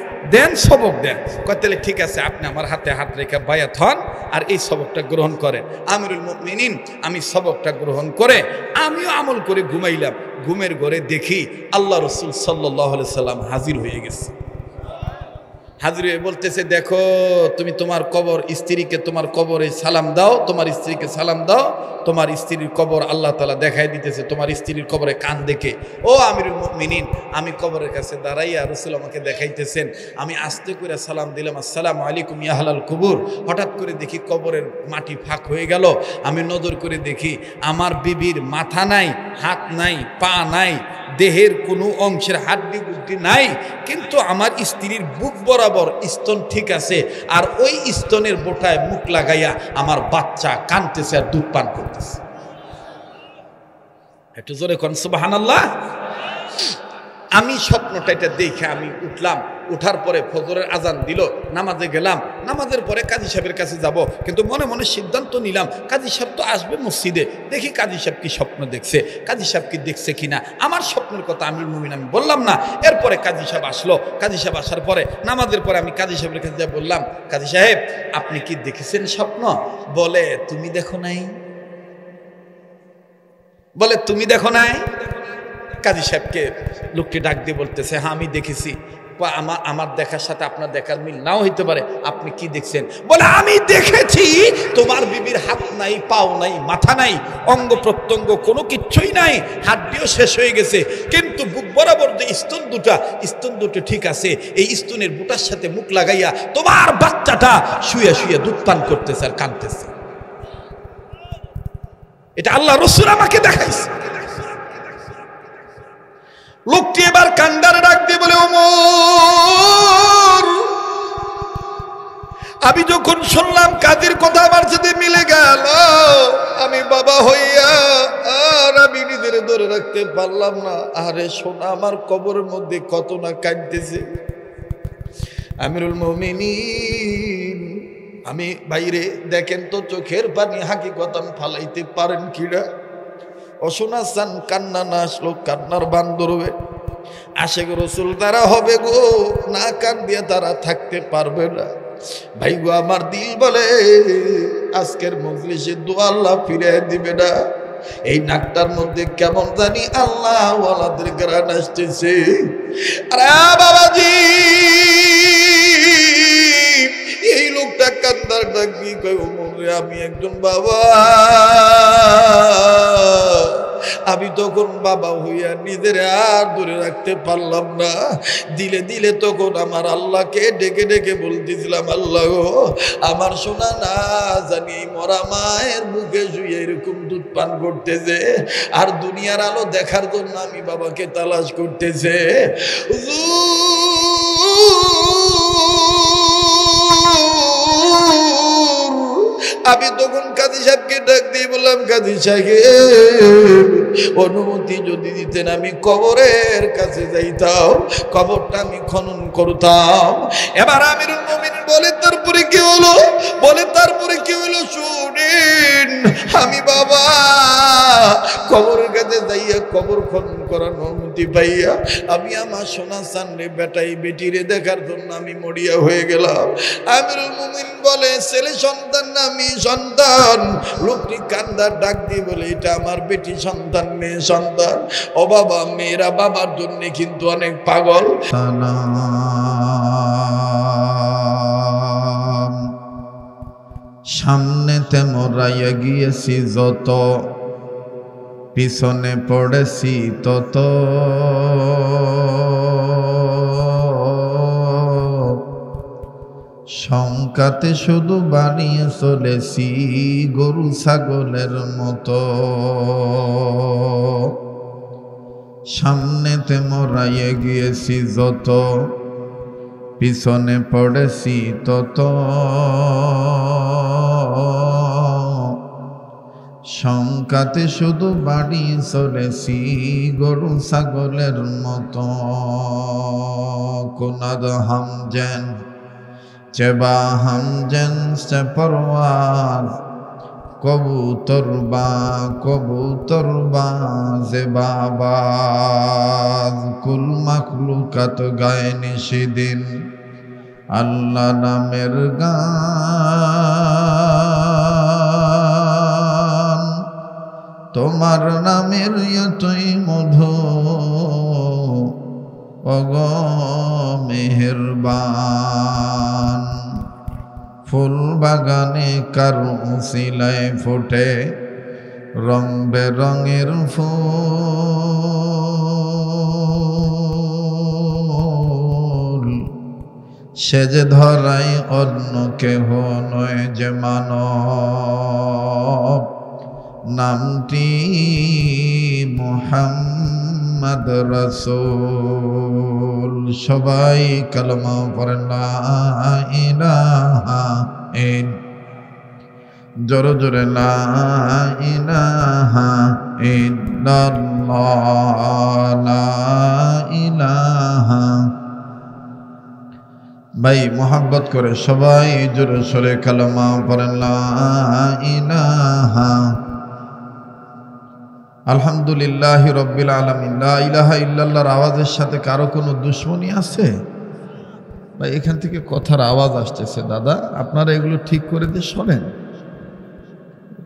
সবক দেন। কয় তাহলে ঠিক আছে, আপনি আমার হাতে হাত রেখে বায়াত হন আর এই সবকটা গ্রহণ করেন। আমিরুল মুমিনিন, আমি সবকটা গ্রহণ করে আমিও আমল করে ঘুমাইলাম। ঘুমের ঘরে দেখি আল্লাহ রসুল সাল্লাল্লাহু আলাইহি সাল্লাম হাজির হয়ে গেছে। হাজির হয়ে বলতেছে, দেখো তুমি তোমার কবর, স্ত্রীকে তোমার কবরে সালাম দাও, তোমার স্ত্রীকে সালাম দাও। তোমার স্ত্রীর কবর আল্লাহ তাআলা দেখাই দিতেছে, তোমার স্ত্রীর কবরে কান দেখে। ও আমিরুল মুমিনিন, আমি কবরের কাছে দাঁড়াইয়া রাসূল আমাকে দেখাইতেছেন, আমি আস্তে করে সালাম দিলাম, আসসালামু আলাইকুম ইয়া আহলাল কুবুর। হঠাৎ করে দেখি কবরের মাটি ফাঁক হয়ে গেল। আমি নজর করে দেখি আমার বিবির মাথা নাই, হাত নাই, পা নাই, দেহের কোনো অংশের হাড্ডি গুড্ডি নাই, কিন্তু আমার স্ত্রীর বুক বরাবর স্তন ঠিক আছে। আর ওই স্তনের বোটায় মুখ লাগাইয়া আমার বাচ্চা কাঁদতেছে আর দুধ পান করতেছে। একটু জোরে কোন সুবহানাল্লাহ। আমি স্বপ্নটা এটা দেখে আমি উঠলাম, উঠার পরে ফজরের আজান দিল, নামাজে গেলাম, নামাজের পরে কাজী সাহেবের কাছে যাব, কিন্তু মনে মনে সিদ্ধান্ত নিলাম কাজী সাহেব তো আসবে মসজিদে, দেখি কাজী সাহেব কি স্বপ্ন দেখছে, কাজী সাহেব কি দেখছে কিনা। আমার স্বপ্নের কথা আমিরুল মুমিন আমি বললাম না। এরপরে কাজী সাহেব আসলো, কাজী সাহেব আসার পরে নামাজের পরে আমি কাজী সাহেবের কাছে যা বললাম, কাজী সাহেব আপনি কি দেখেছেন স্বপ্ন? বলে তুমি দেখো নাই? বলে তুমি দেখো নাই? কাজী সাহেবকে লোকটি ডাক দিয়ে বলতেছে, হ্যাঁ আমি দেখেছি। আমার দেখার সাথে আপনার দেখার মিল নাও হইতে পারে, আপনি কি দেখছেন? বলে আমি দেখেছি তোমার বিবির হাত নাই, পাও নাই, মাথা নাই, অঙ্গ প্রত্যঙ্গ কোনো কিচ্ছুই নাই, হাড্ডিও শেষ হয়ে গেছে, কিন্তু বুক বরাবর যে স্তন দুটো ঠিক আছে। এই স্তনের বুটার সাথে মুখ লাগাইয়া তোমার বাচ্চাটা শুয়ে শুয়ে দুধ পান করতেছে আর কাঁদতেছে। এটা আল্লাহ রাসূল আমাকে দেখাইছে। লোকটি এবার কান্দারে ডাক দিয়ে বলে, ওমর আমি যখন শুনলাম কাজীর কথা আমার সাথে মিলে গেল, আমি বাবা হইয়া আর আমি নিজের ধরে রাখতে পারলাম না। আরে সোনা আমার কবরের মধ্যে কত না কাঁদতেছে। আমিরুল মুমিনিন আমি বাইরে দেখেন তো চোখের পানি হাকিকত ফালাইতে পারেন কিনা? অশোনা চান কান্না না আসলো কান্নার বান ধরবে। আশেক রসুল তারা হবে গো, না কান দিয়ে তারা থাকতে পারবে না। ভাই গো আমার দিল বলে আজকের মজলিসে দোয়া আল্লাহ ফিরে দিবে না। এই নাকটার মধ্যে কেমন জানি আল্লাহ ওয়ালাদের গ্রান আসতেছে। আরে বাবাজি এই লোকটা কান্দার ডাক দিয়ে কই, ওমরে আমি একজন বাবা, আমি তখন বাবা হইয়া নিজের আর ধরে রাখতে পারলাম না। দিলে দিলে তখন আমার আল্লাহকে ডেকে ডেকে বলতেছিলাম, আল্লাহ গো আমার সোনা না জানি মরা মায়ের বুকে শুয়ে এরকম দুধ পান করতেছে, আর দুনিয়ার আলো দেখার জন্য আমি বাবাকে তালাশ করতেছে। আমি তখন কাজী সাহেবকে ডাক দিয়ে বললাম, কাজী সাহেব অনুমতি যদি দিতেন আমি কবরের কাছে যাইতাম, কবরটা আমি খনন করতাম। এবার আমিরুল মুমিনিন বলে তারপরে কি হলো? বলে তারপরে কি হলো শুনেন। আমি বাবা কবরের কাছে যাইয়া কবর খনন করার অনুমতি পাইয়া আমি আমার সোনা চান্ডে বেটাই বেটিরে দেখার জন্য আমি মরিয়া হয়ে গেলাম। আমিরুল মুমিনিন বলে ছেলে সন্তান না মেয়ে সন্তান? লোকটি কান্দার ডাক দিয়ে বলে এটা আমার বেটি সন্তান, মেয়ে সন্তান। ও বাবা মেয়েরা বাবার জন্য কিন্তু অনেক পাগল। সামনেতে মোরাইয়া গিয়েছি যত, পিছনে পড়েছি তত, শঙ্কাতে শুধু বানিয়ে চলেছি গরু ছাগলের মতো। সামনেতে মোরাইয়া গিয়েছি যত, পিছনে পড়েছি তত, শঙ্কাতে শুধু বাড়ি চলেছি গরু ছাগলের মতো। কুনাদ হামজেন চেবা হামজেন সে পরওয়াজ, কবুতর বা যে বাবাজ। কুল মাখলুকাত গায়ে নিশিদিন আল্লাহ নামের গান, তোমার নামের এতই মধু ওগো মেহেরবান। ফুল বাগানে কারো সিলায় ফোটে রং বেরঙের ফুল, সে যে ধরাই অন্য কেহ নয় যে মানব, নামটি মুহাম্মদ রাসূল। সবাই কালেমা পড়েন লা ইলাহা ইল্লাল্লাহ, জোরে জোরে লা ইলাহা ইল্লাল্লাহ। ইল্লাল্লাহ লা ইলাহা। ভাই মোহাব্বত করে সবাই জোরে সোরে কালেমা পড়েন লা ইলাহা। আলহামদুলিল্লাহি রাব্বিল আলামিন। লা ইলাহা ইল্লাল্লাহর আওয়াজের সাথে কারো কোনো দুশ্মনী আছে? ভাই এখান থেকে কথার আওয়াজ আসতেছে, দাদা আপনারা এগুলো ঠিক করে দিয়ে শোনেন,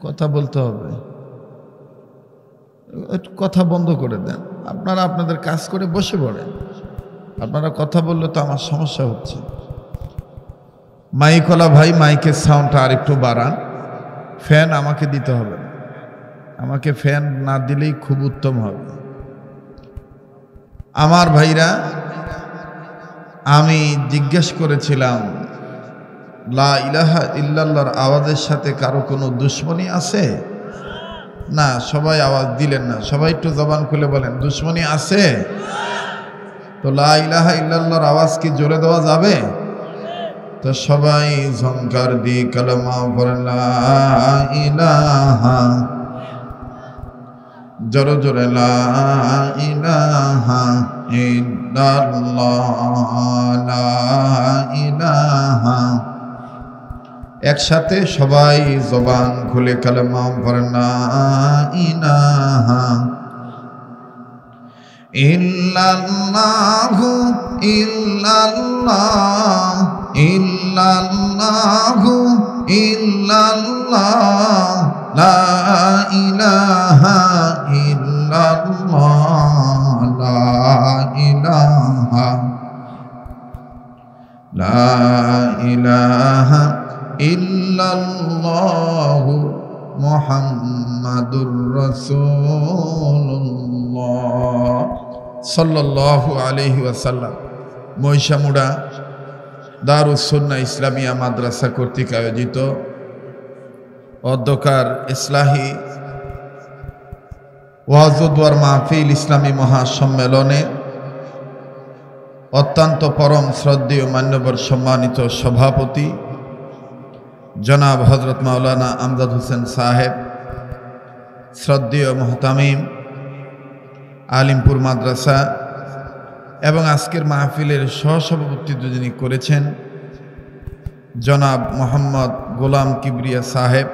কথা বলতে হবে, কথা বন্ধ করে দেন। আপনারা আপনাদের কাজ করে বসে পড়েন, আপনারা কথা বললে তো আমার সমস্যা হচ্ছে। মাইকওয়ালা ভাই মাইকের সাউন্ডটা আর একটু বাড়ান। ফ্যান আমাকে দিতে হবে, আমাকে ফ্যান না দিলেই খুব উত্তম হবে। আমার ভাইরা, আমি জিজ্ঞেস করেছিলাম লা ইলাহা ইল্লাল্লাহর আওয়াজের সাথে কারো কোনো দুশ্মনী আছে? না, সবাই আওয়াজ দিলেন না। সবাই একটু জবান খুলে বলেন দুশ্মনী আছে? তো লা ইলাহা ইল্লাল্লাহর আওয়াজ কি জোরে দেওয়া যাবে? তো সবাই ঝংকার দিয়ে কালেমা পড়েন লা ইলাহা, জোরে জোরে লা ইলাহা ইল্লাল্লাহ লা ইলাহা। একসাথে সবাই জবান খুলে কালেমা পড়েন লা ইলাহা ইল্লাল্লাহু ইল্লাল্লাহ ইল্লাল্লাহু ইল্লাল্লাহ লা ইলাহা ইল্লাল্লাহ লা ইলাহা লা ইলাহা ইল্লাল্লাহু মুহাম্মাদুর রাসূলুল্লাহ সাল্লাল্লাহু আলাইহি ওয়াসাল্লাম। মহিষামুড়া দারুস সুন্নাহ ইসলামিয়া মাদ্রাসা কর্তৃক আয়োজিত অধ্যকার ইসলাহি ওয়াজ ও দোয়ার মাহফিল ইসলামী মহাসম্মেলনে অত্যন্ত পরম শ্রদ্ধেয় মান্যবর সম্মানিত সভাপতি জনাব হযরত মাওলানা আমজাদ হোসেন সাহেব, শ্রদ্ধেয় মুহতামিম আলিমপুর মাদ্রাসা এবং আজকের মাহফিলের সহসভাপতিত্ব যিনি করেছেন জনাব মোহাম্মদ গোলাম কিবরিয়া সাহেব,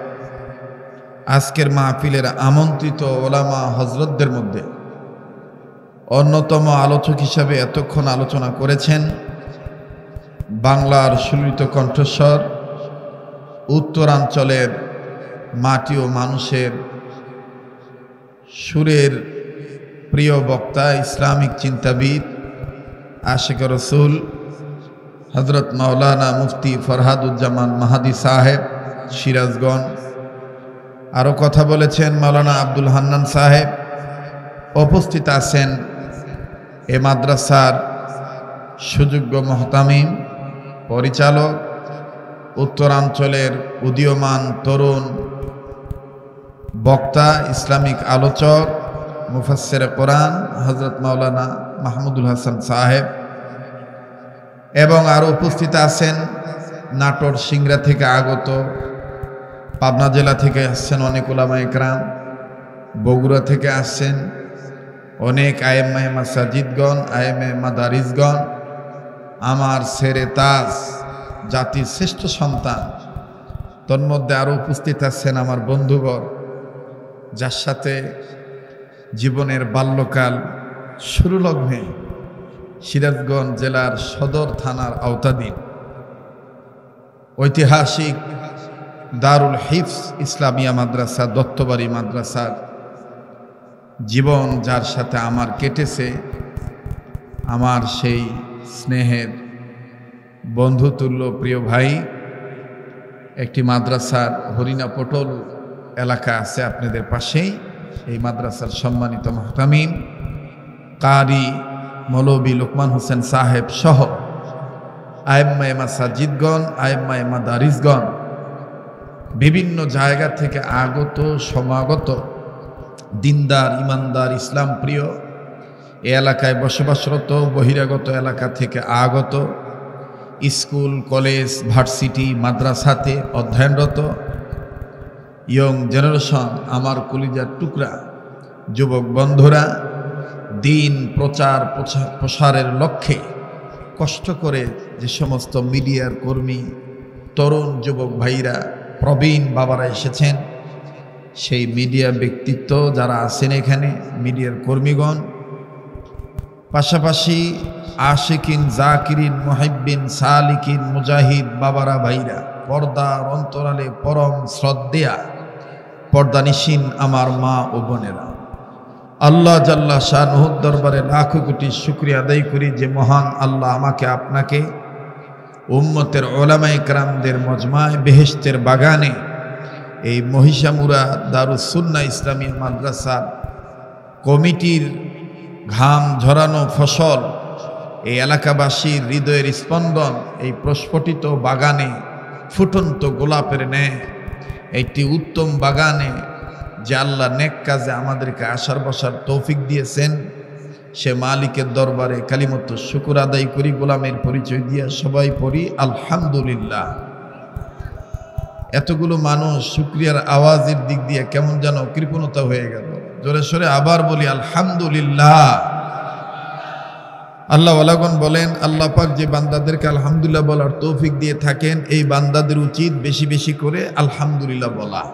আজকের মাহফিলের আমন্ত্রিত ওলামা হজরতদের মধ্যে অন্যতম আলোচক হিসাবে এতক্ষণ আলোচনা করেছেন বাংলার সুললিত কণ্ঠস্বর, উত্তরাঞ্চলের মাটি ও মানুষের সুরের প্রিয় বক্তা, ইসলামিক চিন্তাবিদ, আশিক রসুল হযরত মাওলানা মুফতি ফরহাদুজ্জামান মাহাদি সাহেব সিরাজগঞ্জ। আরও কথা বলেছেন মাওলানা আব্দুল হান্নান সাহেব। উপস্থিত আছেন এ মাদ্রাসার সুযোগ্য মুহতামিম, পরিচালক, উত্তরাঞ্চলের উদীয়মান তরুণ বক্তা, ইসলামিক আলোচক, মুফাসসিরে কোরআন হযরত মাওলানা মাহমুদুল হাসান সাহেব এবং আরও উপস্থিত আছেন নাটোর সিংড়া থেকে আগত, পাবনা জেলা থেকে আসছেন অনেক উলামা ইকরাম, বগুড়া থেকে আসছেন অনেক আয়েম্মায়ে মাসাজিদগণ, আয়েম্মায়ে মাদারিসগণ, আমার সেরে তাজ, জাতির শ্রেষ্ঠ সন্তান। তন্মধ্যে আরও উপস্থিত আছেন আমার বন্ধুবর, যার সাথে জীবনের বাল্যকাল শুরু লগ্নে সিরাজগঞ্জ জেলার সদর থানার আওতাধীন ঐতিহাসিক দারুল হিফজ ইসলামিয়া মাদ্রাসা, দত্তবাড়ি মাদ্রাসার জীবন যার সাথে আমার কেটেছে, আমার সেই স্নেহের বন্ধুতুল্য প্রিয় ভাই। একটি মাদ্রাসার হরিণা পটল এলাকা আছে আপনাদের পাশেই, এই মাদ্রাসার সম্মানিত মুহতামিম কারি মৌলভী লোকমান হোসেন সাহেব সহ আয়েম্মায়ে মাসাজিদগণ, আয়েম্মায়ে মাদারিসগণ, বিভিন্ন জায়গা থেকে আগত সমাগত দিনদার, ইমানদার, ইসলাম প্রিয়, এ এলাকায় বসবাসরত, বহিরাগত এলাকা থেকে আগত, স্কুল, কলেজ, ভার্সিটি, মাদ্রাসাতে অধ্যয়নরত ইয়ং জেনারেশন, আমার কলিজার টুকরা যুবক বন্ধুরা, দিন প্রসারের লক্ষ্যে কষ্ট করে যে সমস্ত মিডিয়ার কর্মী, তরুণ যুবক ভাইরা, প্রবীণ বাবারা এসেছেন, সেই মিডিয়া ব্যক্তিত্ব যারা আছেন এখানে, মিডিয়ার কর্মীগণ, পাশাপাশি আশিকিন, জাকিরিন, মুহিব্বিন, সালিকিন, মুজাহিদ বাবারা ভাইরা, পর্দার অন্তরালে পরম শ্রদ্ধেয়া পর্দানিশীন আমার মা ও বোনেরা, আল্লাহ জাল্লা শানুহুর দরবারে লাখো কোটি শুকরিয়া আদায় করি যে মহান আল্লাহ আমাকে আপনাকে উম্মতের ওলামায়ে কেরামদের মজমায়ে বেহেশতের বাগানে, এই মহিষামুরা দারুস সুন্নাহ ইসলামিয়া মাদ্রাসার কমিটির ঘাম ঝরানো ফসল, এই এলাকাবাসীর হৃদয়ের স্পন্দন, এই প্রস্ফুটিত বাগানে, ফুটন্ত গোলাপের ন্যায় একটি উত্তম বাগানে যে আল্লাহ নেক কাজে আমাদেরকে আসার বসার তৌফিক দিয়েছেন, সে মালিকের দরবারে কালিমত শুকর আদায় করি, গোলামের পরিচয় দিয়ে সবাই পড়ি আলহামদুলিল্লাহ। এতগুলো মানুষ শুকরিয়ার আওয়াজের দিক দিয়ে কেমন যেন কৃপণতা হয়ে গেল। জোরে সোরে আবার বলি আলহামদুলিল্লাহ। আল্লাহ ওয়ালাগণ বলেন, আল্লাহ পাক যে বান্দাদেরকে আলহামদুলিল্লাহ বলার তৌফিক দিয়ে থাকেন, এই বান্দাদের উচিত বেশি বেশি করে আলহামদুলিল্লাহ বলা।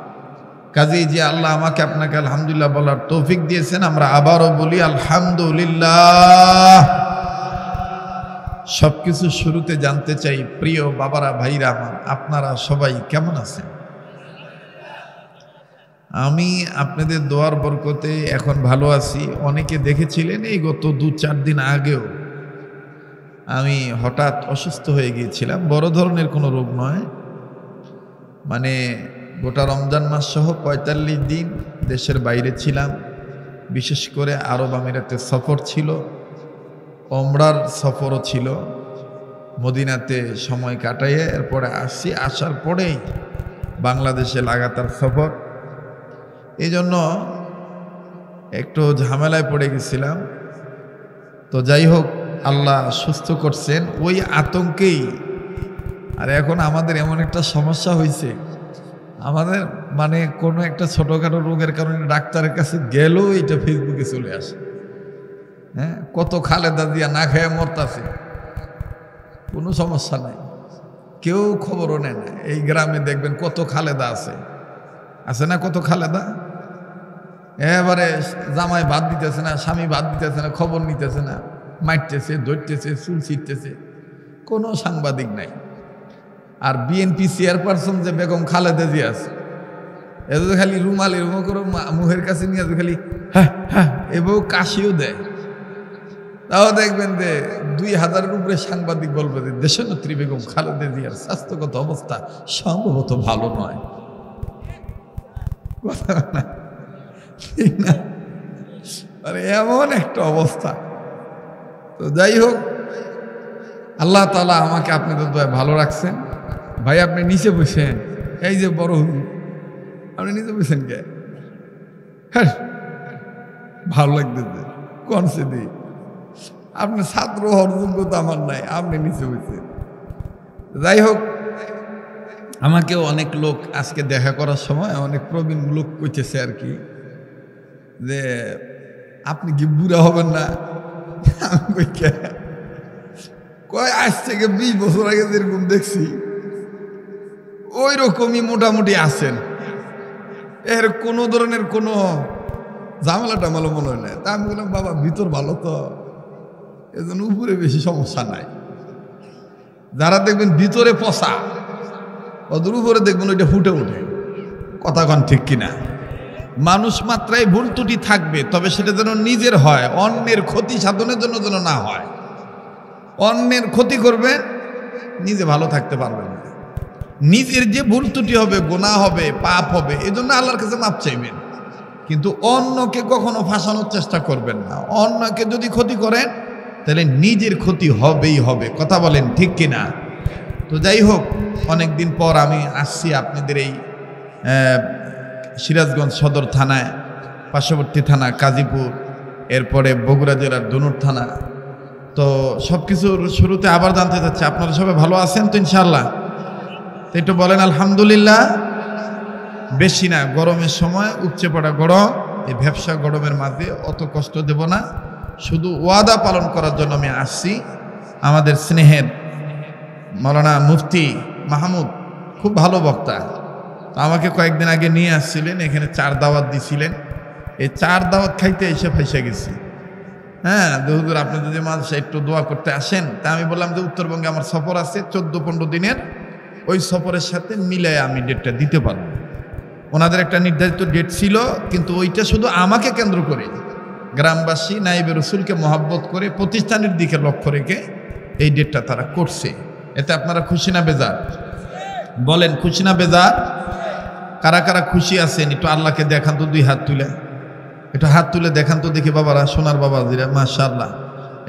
কাজেই যে আল্লাহ আমাকে আপনাকে আলহামদুলিল্লাহ বলার তৌফিক দিয়েছেন, আমরা আবারও বলি আলহামদুলিল্লাহ। সবকিছু শুরুতে জানতে চাই, প্রিয় বাবারা ভাইরা আমার, আপনারা সবাই কেমন আছেন? আমি আপনাদের দোয়ার বরকতে এখন ভালো আছি। অনেকে দেখেছিলেন এই গত 2-4 দিন আগেও আমি হঠাৎ অসুস্থ হয়ে গিয়েছিলাম। বড় ধরনের কোনো রোগ নয়, মানে গোটা রমজান মাস সহ 45 দিন দেশের বাইরে ছিলাম। বিশেষ করে আরব আমিরাতে সফর ছিল, ওমরার সফরও ছিল, মদিনাতে সময় কাটাইয়ে এরপরে আসছি। আসার পরেই বাংলাদেশে লাগাতার সফর, এই জন্য একটু ঝামেলায় পড়ে গেছিলাম। তো যাই হোক, আল্লাহ সুস্থ করছেন ওই আতঙ্কেই। আর এখন আমাদের এমন একটা সমস্যা হয়েছে, আমাদের মানে কোনো একটা ছোটোখাটো রোগের কারণে ডাক্তারের কাছে গেলেও এটা ফেসবুকে চলে আসে। হ্যাঁ, কত খালেদা দিয়া না খেয়ে মরতাছে, কোনো সমস্যা নাই, কেউ খবরও নেয় না। এই গ্রামে দেখবেন কত খালেদা আছে না, কত খালেদা। এবারে জামাই ভাত দিতেছে না, স্বামী ভাত দিতেছে না, খবর নিতেছে না, মারতেছে, ধরতেছে, চুল ছিটতেছে, কোনো সাংবাদিক নাই। আর বিএনপি চেয়ারপারসন যে বেগম খালেদা জিয়া আছে, এত খালি রুমাল এরকম করে মুখের কাছে নিয়ে খালি হ্যাঁ হ্যাঁ এবং কাশিও দেয়। তাও দেখবেন যে 2000-এর উপরে সাংবাদিক বলবে যে দেশনেত্রী বেগম খালেদা জিয়ার স্বাস্থ্যগত অবস্থা সম্ভবত ভালো নয়। ঠিক না? মানে এমন একটা অবস্থা। তো যাই হোক, আল্লাহ তাআলা আমাকে আপনাদের দয়ায় ভালো রাখছেন। ভাই আপনি নিচে বসেন, এই যে বড় হুজুর, আপনি নিচে বসেন কে? হ্যাঁ, ভালো লাগতেছে কনসে দিই, আপনার ছাত্র হওয়ার যোগ্যতা আমার নাই, আপনি নিচে বসেন। যাই হোক, আমাকেও অনেক লোক আজকে দেখা করার সময় অনেক প্রবীণ লোক কইতেছে আর কি, যে আপনি কি বুড়া হবেন না? আমি কই আজ থেকে 20 বছর আগে যেরকম দেখছি ওই রকমই মোটামুটি আছেন, এর কোনো ধরনের কোনো ঝামেলা টামেলা মনে হয় না। তা আমি বললাম বাবা ভিতর ভালো তো, এজন্য উপরে বেশি সমস্যা নাই। যারা দেখবেন ভিতরে পচা, ওদের উপরে দেখবেন ওইটা ফুটে ওঠে। কথা কন ঠিক কিনা? মানুষ মাত্রায় ভুল ত্রুটি থাকবে, তবে সেটা যেন নিজের হয়, অন্যের ক্ষতি সাধনের জন্য যেন না হয়। অন্যের ক্ষতি করবেন, নিজে ভালো থাকতে পারবেন না। নিজের যে ভুল ত্রুটি হবে, গুনাহ হবে, পাপ হবে, এজন্য আল্লাহর কাছে মাপ চাইবেন, কিন্তু অন্যকে কখনো ফাঁসানোর চেষ্টা করবেন না। অন্যকে যদি ক্ষতি করেন তাহলে নিজের ক্ষতি হবেই হবে। কথা বলেন ঠিক কিনা? তো যাই হোক, অনেক দিন পর আমি আসছি আপনাদের এই সিরাজগঞ্জ সদর থানায়, পার্শ্ববর্তী থানা কাজীপুর, এরপরে বগুড়া জেলার ধনুর থানা। তো সব কিছুর শুরুতে আবার জানতে চাচ্ছি আপনারা সবাই ভালো আছেন তো ইনশাআল্লাহ? তো একটু বলেন আলহামদুলিল্লাহ। বেশি না, গরমের সময় উপচে পড়া গরম, এই ব্যবসা গরমের মাঝে অত কষ্ট দেব না, শুধু ওয়াদা পালন করার জন্য আমি আসছি। আমাদের স্নেহের মাওলানা মুফতি মাহমুদ খুব ভালো বক্তা, আমাকে কয়েকদিন আগে নিয়ে আসছিলেন, এখানে 4 দাওয়াত দিছিলেন। এই 4 দাওয়াত খাইতে এসে ফাইসে গেছি। হ্যাঁ হুজুর আপনি যদি মাঝে একটু দোয়া করতে আসেন, তা আমি বললাম যে উত্তরবঙ্গে আমার সফর আছে 14-15 দিনের, ওই সফরের সাথে মিলে আমি ডেটটা দিতে পারবো। ওনাদের একটা নির্ধারিত ডেট ছিল, কিন্তু ওইটা শুধু আমাকে কেন্দ্র করে গ্রামবাসী নাইবে রসুলকে মহাব্বত করে প্রতিষ্ঠানের দিকে লক্ষ্য রেখে এই ডেটটা তারা করছে। এতে আপনারা খুশি না বেজার? বলেন খুশি না বেজার? কারা কারা খুশি আছেন একটু আল্লাহকে দেখান তো, 2 হাত তুলে, একটু হাত তুলে দেখান তো দেখি বাবারা, সোনার বাবাজিরা, মাশাআল্লাহ।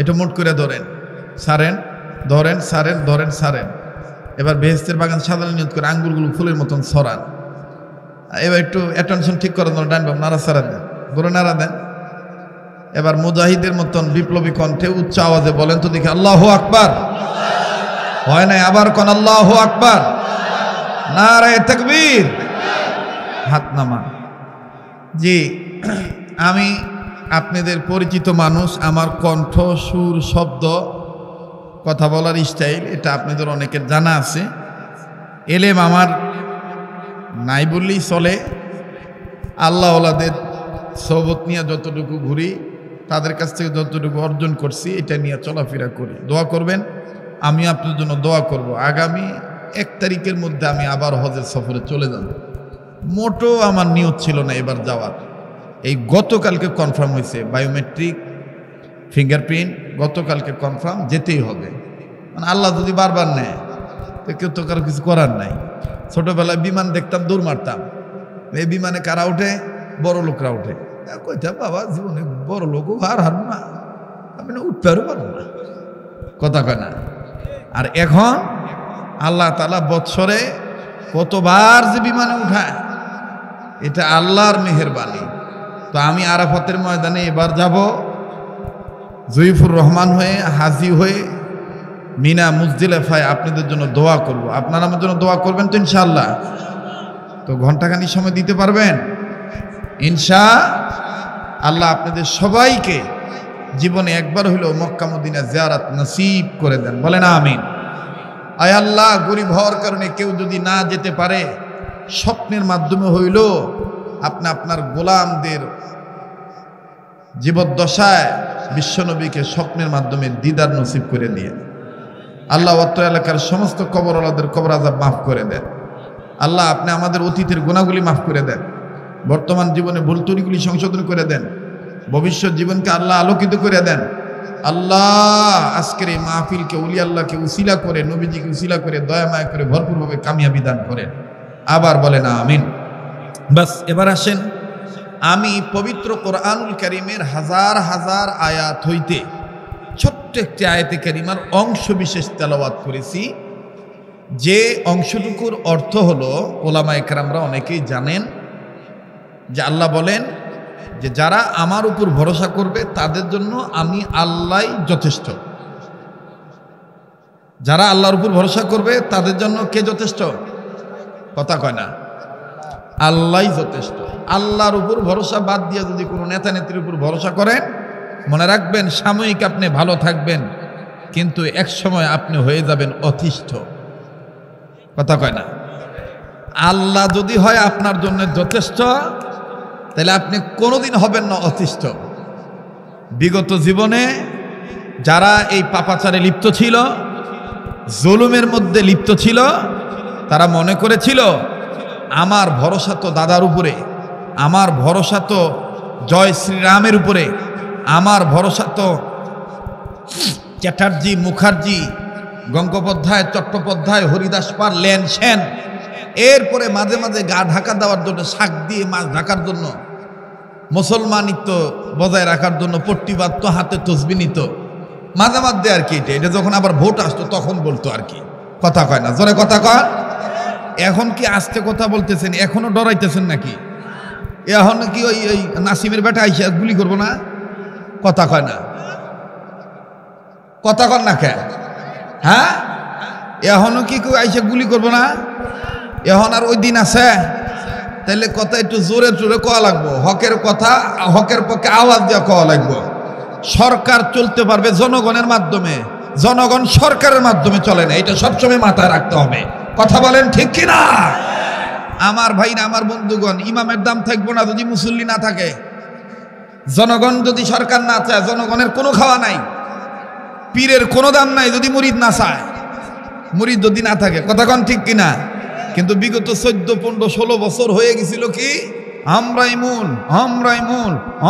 এটা মোট করে ধরেন, সারেন, ধরেন, সারেন, ধরেন, সারেন। এবার বেহেশতের বাগান সাজানো নিয়ত করে আঙ্গুলগুলো ফুলের মতন ছড়ান। এবার একটু অ্যাটেনশন ঠিক করেন, ডান বাম নাড়া সারা দেন, ধরে নাড়া দেন। এবার মুজাহিদের মতন বিপ্লবী কণ্ঠে উচ্চ আওয়াজে বলেন তো দেখি আল্লাহু আকবার। হয় নাই, আবার কোন আল্লাহু আকবার, নারায়ে তাকবীর, হাত নামান। জি, আমি আপনাদের পরিচিত মানুষ, আমার কণ্ঠ, সুর, শব্দ, কথা বলার স্টাইল এটা আপনাদের অনেকের জানা আছে। এলেম আমার নাই বললেই চলে। আল্লাহ ওলাদের সোহবত নিয়ে যতটুকু ঘুরি, তাদের কাছ থেকে যতটুকু অর্জন করছি, এটা নিয়ে চলাফেরা করি। দোয়া করবেন, আমি আপনার জন্য দোয়া করব। আগামী 1 তারিখের মধ্যে আমি আবার হজের সফরে চলে যাব। মোটো আমার নিয়ত ছিল না এবার যাওয়ার, এই গতকালকে কনফার্ম হয়েছে, বায়োমেট্রিক, ফিঙ্গারপ্রিন্ট গতকালকে কনফার্ম, যেতেই হবে। মানে আল্লাহ যদি বারবার নেয় তো কেউ তো কারো কিছু করার নাই। ছোটবেলায় বিমান দেখতাম, দৌড় মারতাম। এই বিমানে কারা ওঠে? বড় লোকরা ওঠে। কইতাম বাবা জীবনে বড় লোকও হারবো না, আমি না উঠতে পারবো না, কথা কয় না। আর এখন আল্লাহ তাআলা বৎসরে কতবার যে বিমানে উঠায়, এটা আল্লাহর মেহেরবানি। তো আমি আরাফাতের ময়দানে এবার যাব, জয়ীফুর রহমান হয়ে, হাজি হয়ে, মিনা মুজদিলিফায় আপনাদের জন্য দোয়া করব। আপনারা আমার জন্য দোয়া করবেন তো ইনশাআল্লাহ? তো ঘন্টাখানি সময় দিতে পারবেন ইনশাআল্লাহ? আপনাদের সবাইকে জীবনে একবার হইলেও মক্কা মদিনা জিয়ারত নসিব করে দেন, বলেন আমিন। আয় আল্লাহ, গরিব হওয়ার কারণে কেউ যদি না যেতে পারে, স্বপ্নের মাধ্যমে হইল আপনি আপনার গোলামদের জীবদ্দশায় বিশ্বনবীকে স্বপ্নের মাধ্যমে দিদার নসিব করে দিয়ে আল্লাহ অত্র এলাকার সমস্ত কবরওয়ালাদের কবর আযাব মাফ করে দেন। আল্লাহ আপনি আমাদের অতীতের গুনাহগুলি মাফ করে দেন, বর্তমান জীবনে ভুল ত্রুটিগুলি সংশোধন করে দেন, ভবিষ্যৎ জীবনকে আল্লাহ আলোকিত করে দেন। আল্লাহ আজকের এই মাহফিলকে ওলি আল্লাহকে উসিলা করে, নবীজিকে উসিলা করে, দয়া মায়া করে ভরপুরভাবে কামিয়াবি দান করেন। আবার বলেন আমিন। বাস এবার আসেন, আমি পবিত্র কোরআনুল কারীমের হাজার হাজার আয়াত হইতে ছোট্ট একটি আয়াতে কারিমার অংশ বিশেষ তেলাওয়াত করেছি, যে অংশটুকুর অর্থ হলো, ওলামায়ে কেরামরা অনেকেই জানেন যে আল্লাহ বলেন যে যারা আমার উপর ভরসা করবে তাদের জন্য আমি আল্লাহই যথেষ্ট। যারা আল্লাহর উপর ভরসা করবে তাদের জন্য কে যথেষ্ট? কথা কয় না, আল্লাহই যথেষ্ট। আল্লাহর উপর ভরসা বাদ দিয়ে যদি কোনো নেতা নেত্রীর উপর ভরসা করেন, মনে রাখবেন সাময়িক আপনি ভালো থাকবেন, কিন্তু এক সময় আপনি হয়ে যাবেন অতিষ্ঠ। কথা কয় না। আল্লাহ যদি হয় আপনার জন্য যথেষ্ট, তাহলে আপনি কোনোদিন হবেন না অতিষ্ঠ। বিগত জীবনে যারা এই পাপাচারে লিপ্ত ছিল, জুলুমের মধ্যে লিপ্ত ছিল, তারা মনে করেছিল আমার ভরসা তো দাদার উপরে, আমার ভরসা তো জয় শ্রীরামের উপরে, আমার ভরসা তো চ্যাটার্জি, মুখার্জি, গঙ্গোপাধ্যায়, চট্টোপাধ্যায়, হরিদাস পাল, লেন সেন, এরপরে মাঝে মাঝে গা ঢাকা দেওয়ার জন্য, শাক দিয়ে মাছ ঢাকার জন্য, মুসলমানিত্ব বজায় রাখার জন্য পট্টি বাঁধতো, হাতে তসবি নিত, মাঝে মাঝে আর কি। এটা যখন আবার ভোট আসতো তখন বলতো আর কি। কথা কয় না, জোরে কথা কয়। এখন কি আস্তে কথা বলতেছেন? এখনো ডরাইতেছেন নাকি? এখন কি ওই ওই নাসিমের বেটা আইসা গুলি করবো না? কথা কয় না, কথা কন না কে? হ্যাঁ, এখনো কি কেউ আইসা গুলি করবো না? এখন আর ওই দিন আছে? তাইলে কথা একটু জোরে জোরে কওয়া লাগবো, হকের কথা হকের পক্ষে আওয়াজ দিয়ে কওয়া লাগবো। সরকার চলতে পারবে জনগণের মাধ্যমে, জনগণ সরকারের মাধ্যমে চলে না, এটা সবসময় মাথায় রাখতে হবে। কথা বলেন ঠিক কিনা? আমার ভাইরা, আমার বন্ধুগণ, ইমামের দাম থাকবো না যদি মুসল্লি না থাকে। জনগণ যদি সরকার না চায়, জনগণের কোনো খাওয়া নাই। পীরের কোনো দাম নাই যদি মুরিদ না চায়, মুরিদ যদি না থাকে। কথা কন ঠিক কিনা? কিন্তু বিগত 14, 15, 16 বছর হয়ে গেছিল কি আমরাই মূল,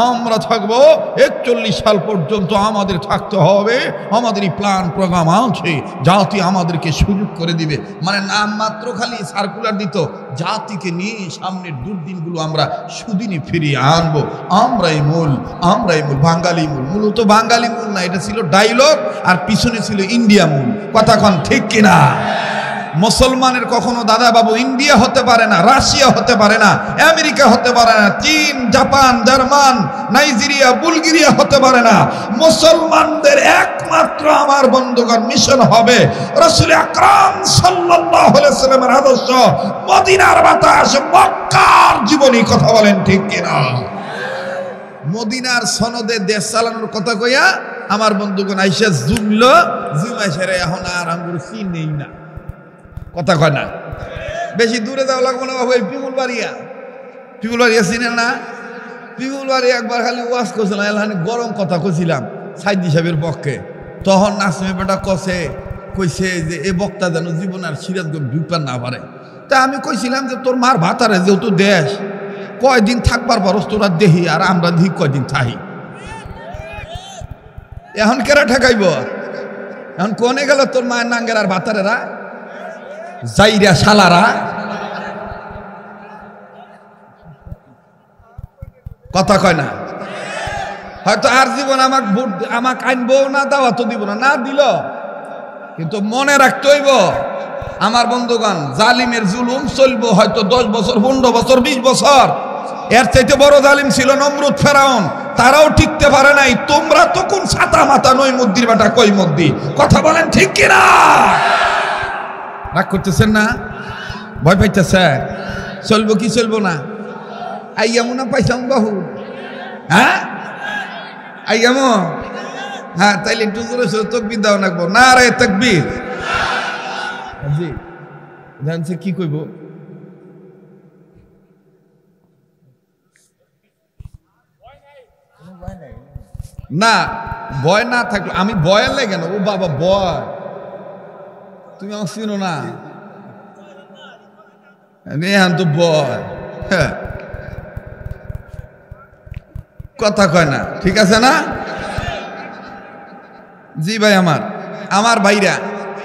আমরা থাকবো 41 সাল পর্যন্ত আমাদের থাকতে হবে, আমাদেরই প্ল্যান প্রোগ্রাম আছে, জাতি আমাদেরকে সুযোগ করে দিবে। মানে নাম মাত্র খালি সার্কুলার দিত, জাতিকে নিয়ে সামনের দুর্দিনগুলো আমরা সুদিনই ফিরিয়ে আনবো। আমরাই মূল, বাঙালি মূল। মূলত বাঙালি মূল না, এটা ছিল ডায়লগ, আর পিছনে ছিল ইন্ডিয়া মূল। কথা কন ঠিক কিনা? মুসলমানের কখনো দাদা বাবু ইন্ডিয়া হতে পারে না, রাশিয়া হতে পারে না, আমেরিকা হতে পারে না, চীন, জাপান, জার্মান, নাইজেরিয়া, বুলগেরিয়া হতে পারে না। মুসলমানদের একমাত্র আমার বন্ধুগণ মিশন হবে রাসূল আকরাম সাল্লাল্লাহু আলাইহি ওয়াসাল্লামের আদর্শ, মদিনার বাতাস, মক্কার জীবনী। কথা বলেন ঠিক কিনা? মদিনার সনদে দেশ চালানোর কথা কইয়া আমার বন্ধুগণ আইসা জুমাইছে এখন আর আঙ্গুর চিন নেই না। কথা কয় না, বেশি দূরে যাওয়া লাগবো না বাবু। এই পিপুলবাড়িয়া চিনেন না? পিপুলবাড়িয়া একবার খালি ওয়াজ করছিলাম, এলাহানি গরম কথা কইছিলাম সাইদ সাহেবের পক্ষে। তখন নাসিমে বেটা কইছে যে এ বক্তা যেন জীবন আর সিরাজগঞ্জ ঢুকবার না পারে। তা আমি কইছিলাম যে তোর মার ভাতারে যেহেতু দেশ, কয়দিন থাকবার পারস তোরা দেহি, আর আমরা দেখি কয়দিন থাকি। এখন কেরা ঠেকাইব? এখন কোনে গেল তোর মায়ের নাঙ্গের আর ভাতারেরা যাইরা শালারা? কথা কয় না? হয়তো আর জীবন আমাকে আনবো না, দাওয়া তো দিব না দিল, কিন্তু মনে রাখতে হইব আমার বন্ধুগণ, জালিমের জুলুম চলবো হয়তো 10 বছর, 15 বছর, 20 বছর। এর চাইতে বড় জালিম ছিল নমরুদ, ফেরাউন, তারাও টিকতে পারে নাই। তোমরা তো কোন ছাতা মাথা নই মদ্দির বেটা কই মদ্দি। কথা বলেন ঠিক কিনা? রাগ করতেছেন না? ভয় পাইতেছে? চলবো কি চলবো না? আইয়ামো না পাইছাম বাহু? হ্যাঁ আইয়ামো? হ্যাঁ, তাইলে একটু জোরে জোরে তাকবীর দাও লাগবো। নারে তাকবীর। জি জানছে কি কইব? না, ভয় না থাকলো আমি ভয়ের লাগে না। ও বাবা ভয়, তুমি আমার চিনো না? নেহান তো ভয়। হ্যাঁ, কথা কয় না, ঠিক আছে না? জি ভাই, আমার ভাইরা,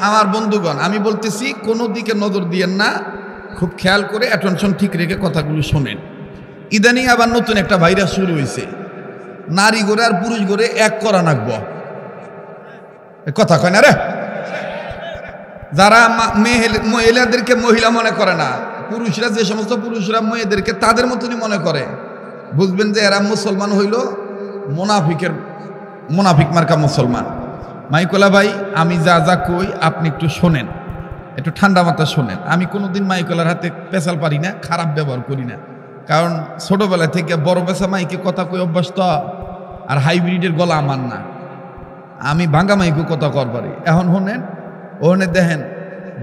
আমার বন্ধুগণ, আমি বলতেছি কোনো দিকে নজর দিয়েন না, খুব খেয়াল করে অ্যাটেনশন ঠিক রেখে কথাগুলো শোনেন। ইদানিং আবার নতুন একটা ভাইরাস শুরু হয়েছে, নারী গড়ে আর পুরুষ গড়ে এক করা নাকব। কথা কয় না রে? যারা মহিলাদেরকে মহিলা মনে করে না, পুরুষরা, যে সমস্ত পুরুষরা মেয়েদেরকে তাদের মতনই মনে করে, বুঝবেন যে এরা মুসলমান হইল মুনাফিক মার্কা মুসলমান। মাইকোলা ভাই, আমি যা যা কই আপনি একটু শোনেন, একটু ঠান্ডা মাথা শোনেন। আমি কোনোদিন মাইকোলার হাতে পেশাল পারি না, খারাপ ব্যবহার করি না, কারণ ছোটবেলা থেকে বড় পেশা মাইকে কথা কই অভ্যাস তো, আর হাইব্রিডের গলা আমার না, আমি ভাঙ্গা মাইকে কথা কর পারি। এখন শোনেন, ওখানে দেখেন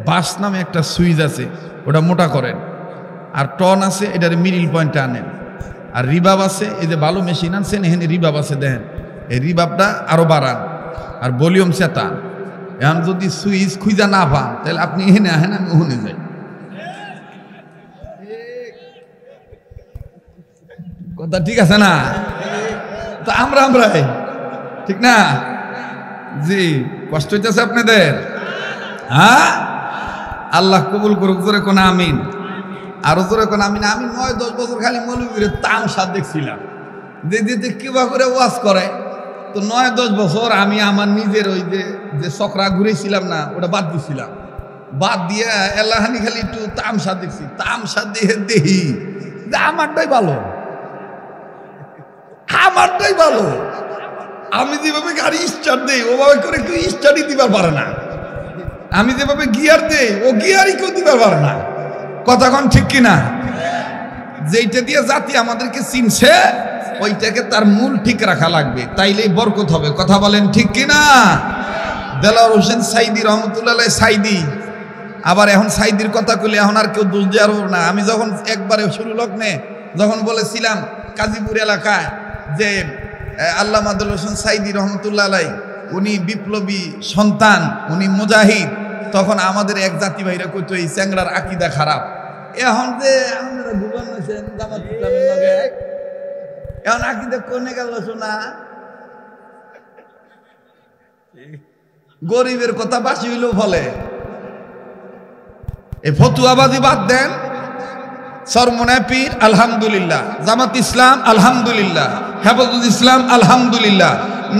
বাস নামে একটা সুইচ আছে, ওটা মোটা করেন, আর টন আছে, এটার মিডিল পয়েন্টটা আনেন, আর রিবাব আছে, এই যে ভালো মেশিন আনছেন এখানে রিবাব আছে, দেখেন এই রিবাবটা আরো বাড়ান, আর ভলিউম চেতান। এখন যদি সুইচ খুঁজা না পান তাহলে আপনি এখানে আহেন, আমি ওখানে যাই। কথা ঠিক আছে না? তা আমরাই ঠিক না? জি, কষ্ট হইতেছে আপনাদের? হ্যাঁ, আল্লাহ কবুল করুক। জোরে কোন আমিন, আরো জোরে কোন আমিন। আমি 9-10 বছর খালি মৌলবীর তামসা দেখছিলাম, যে কিবা করে ওয়াজ করে। তো 9-10 বছর আমি আমার নিজের ওই যে চক্রা ঘুরেছিলাম না, ওটা বাদ দিছিলাম। বাদ দিয়ে এলাহানি খালি একটু তামসা দেখছি। তামসা দেখি আমারটাই ভালো, আমারটাই ভালো। আমি যেভাবে গাড়ি স্টার্ট দেই, ওভাবে করে কেউ স্টার্টই দিবার পারে না। আমি যেভাবে গিয়ার দেই, ও গিয়ারই কেউ দিবার পারে না। কথা কোন ঠিক কিনা? যেইটা দিয়ে জাতি আমাদেরকে চিনছে ওইটাকে তার মূল ঠিক রাখা লাগবে, তাইলেই বরকত হবে। কথা বলেন ঠিক কিনা? দেলাওয়ার হোসেন সাইদি রহমতুল্লাহ সাইদি, আবার এখন সাইদির কথা কইলে এখন আর কেউ দোষ দেওয়ার হবে না। আমি যখন একবারে শুরু লগ্নে যখন বলেছিলাম কাজীপুর এলাকায় যে আল্লামা আব্দুল হোসেন সাইদি রহমতুল্লাহ আলাই উনি বিপ্লবী সন্তান, উনি মুজাহিদ, তখন আমাদের এক জাতি ভাইরা কইতো এই চ্যাংড়ার আকীদা খারাপ। এখন যে আপনারা গুগল হয়েছেন জামাত ইসলামের লগে, এখন আকীদা কোনে গেল শোনা? গরিবের কথা বাসি হইলেও ফলে। এই ফতুয়াবাজি বাদ দেন। সরমনায় পীর আলহামদুলিল্লাহ, জামাত ইসলাম আলহামদুলিল্লাহ, হেফাজতুল ইসলাম আলহামদুলিল্লাহ,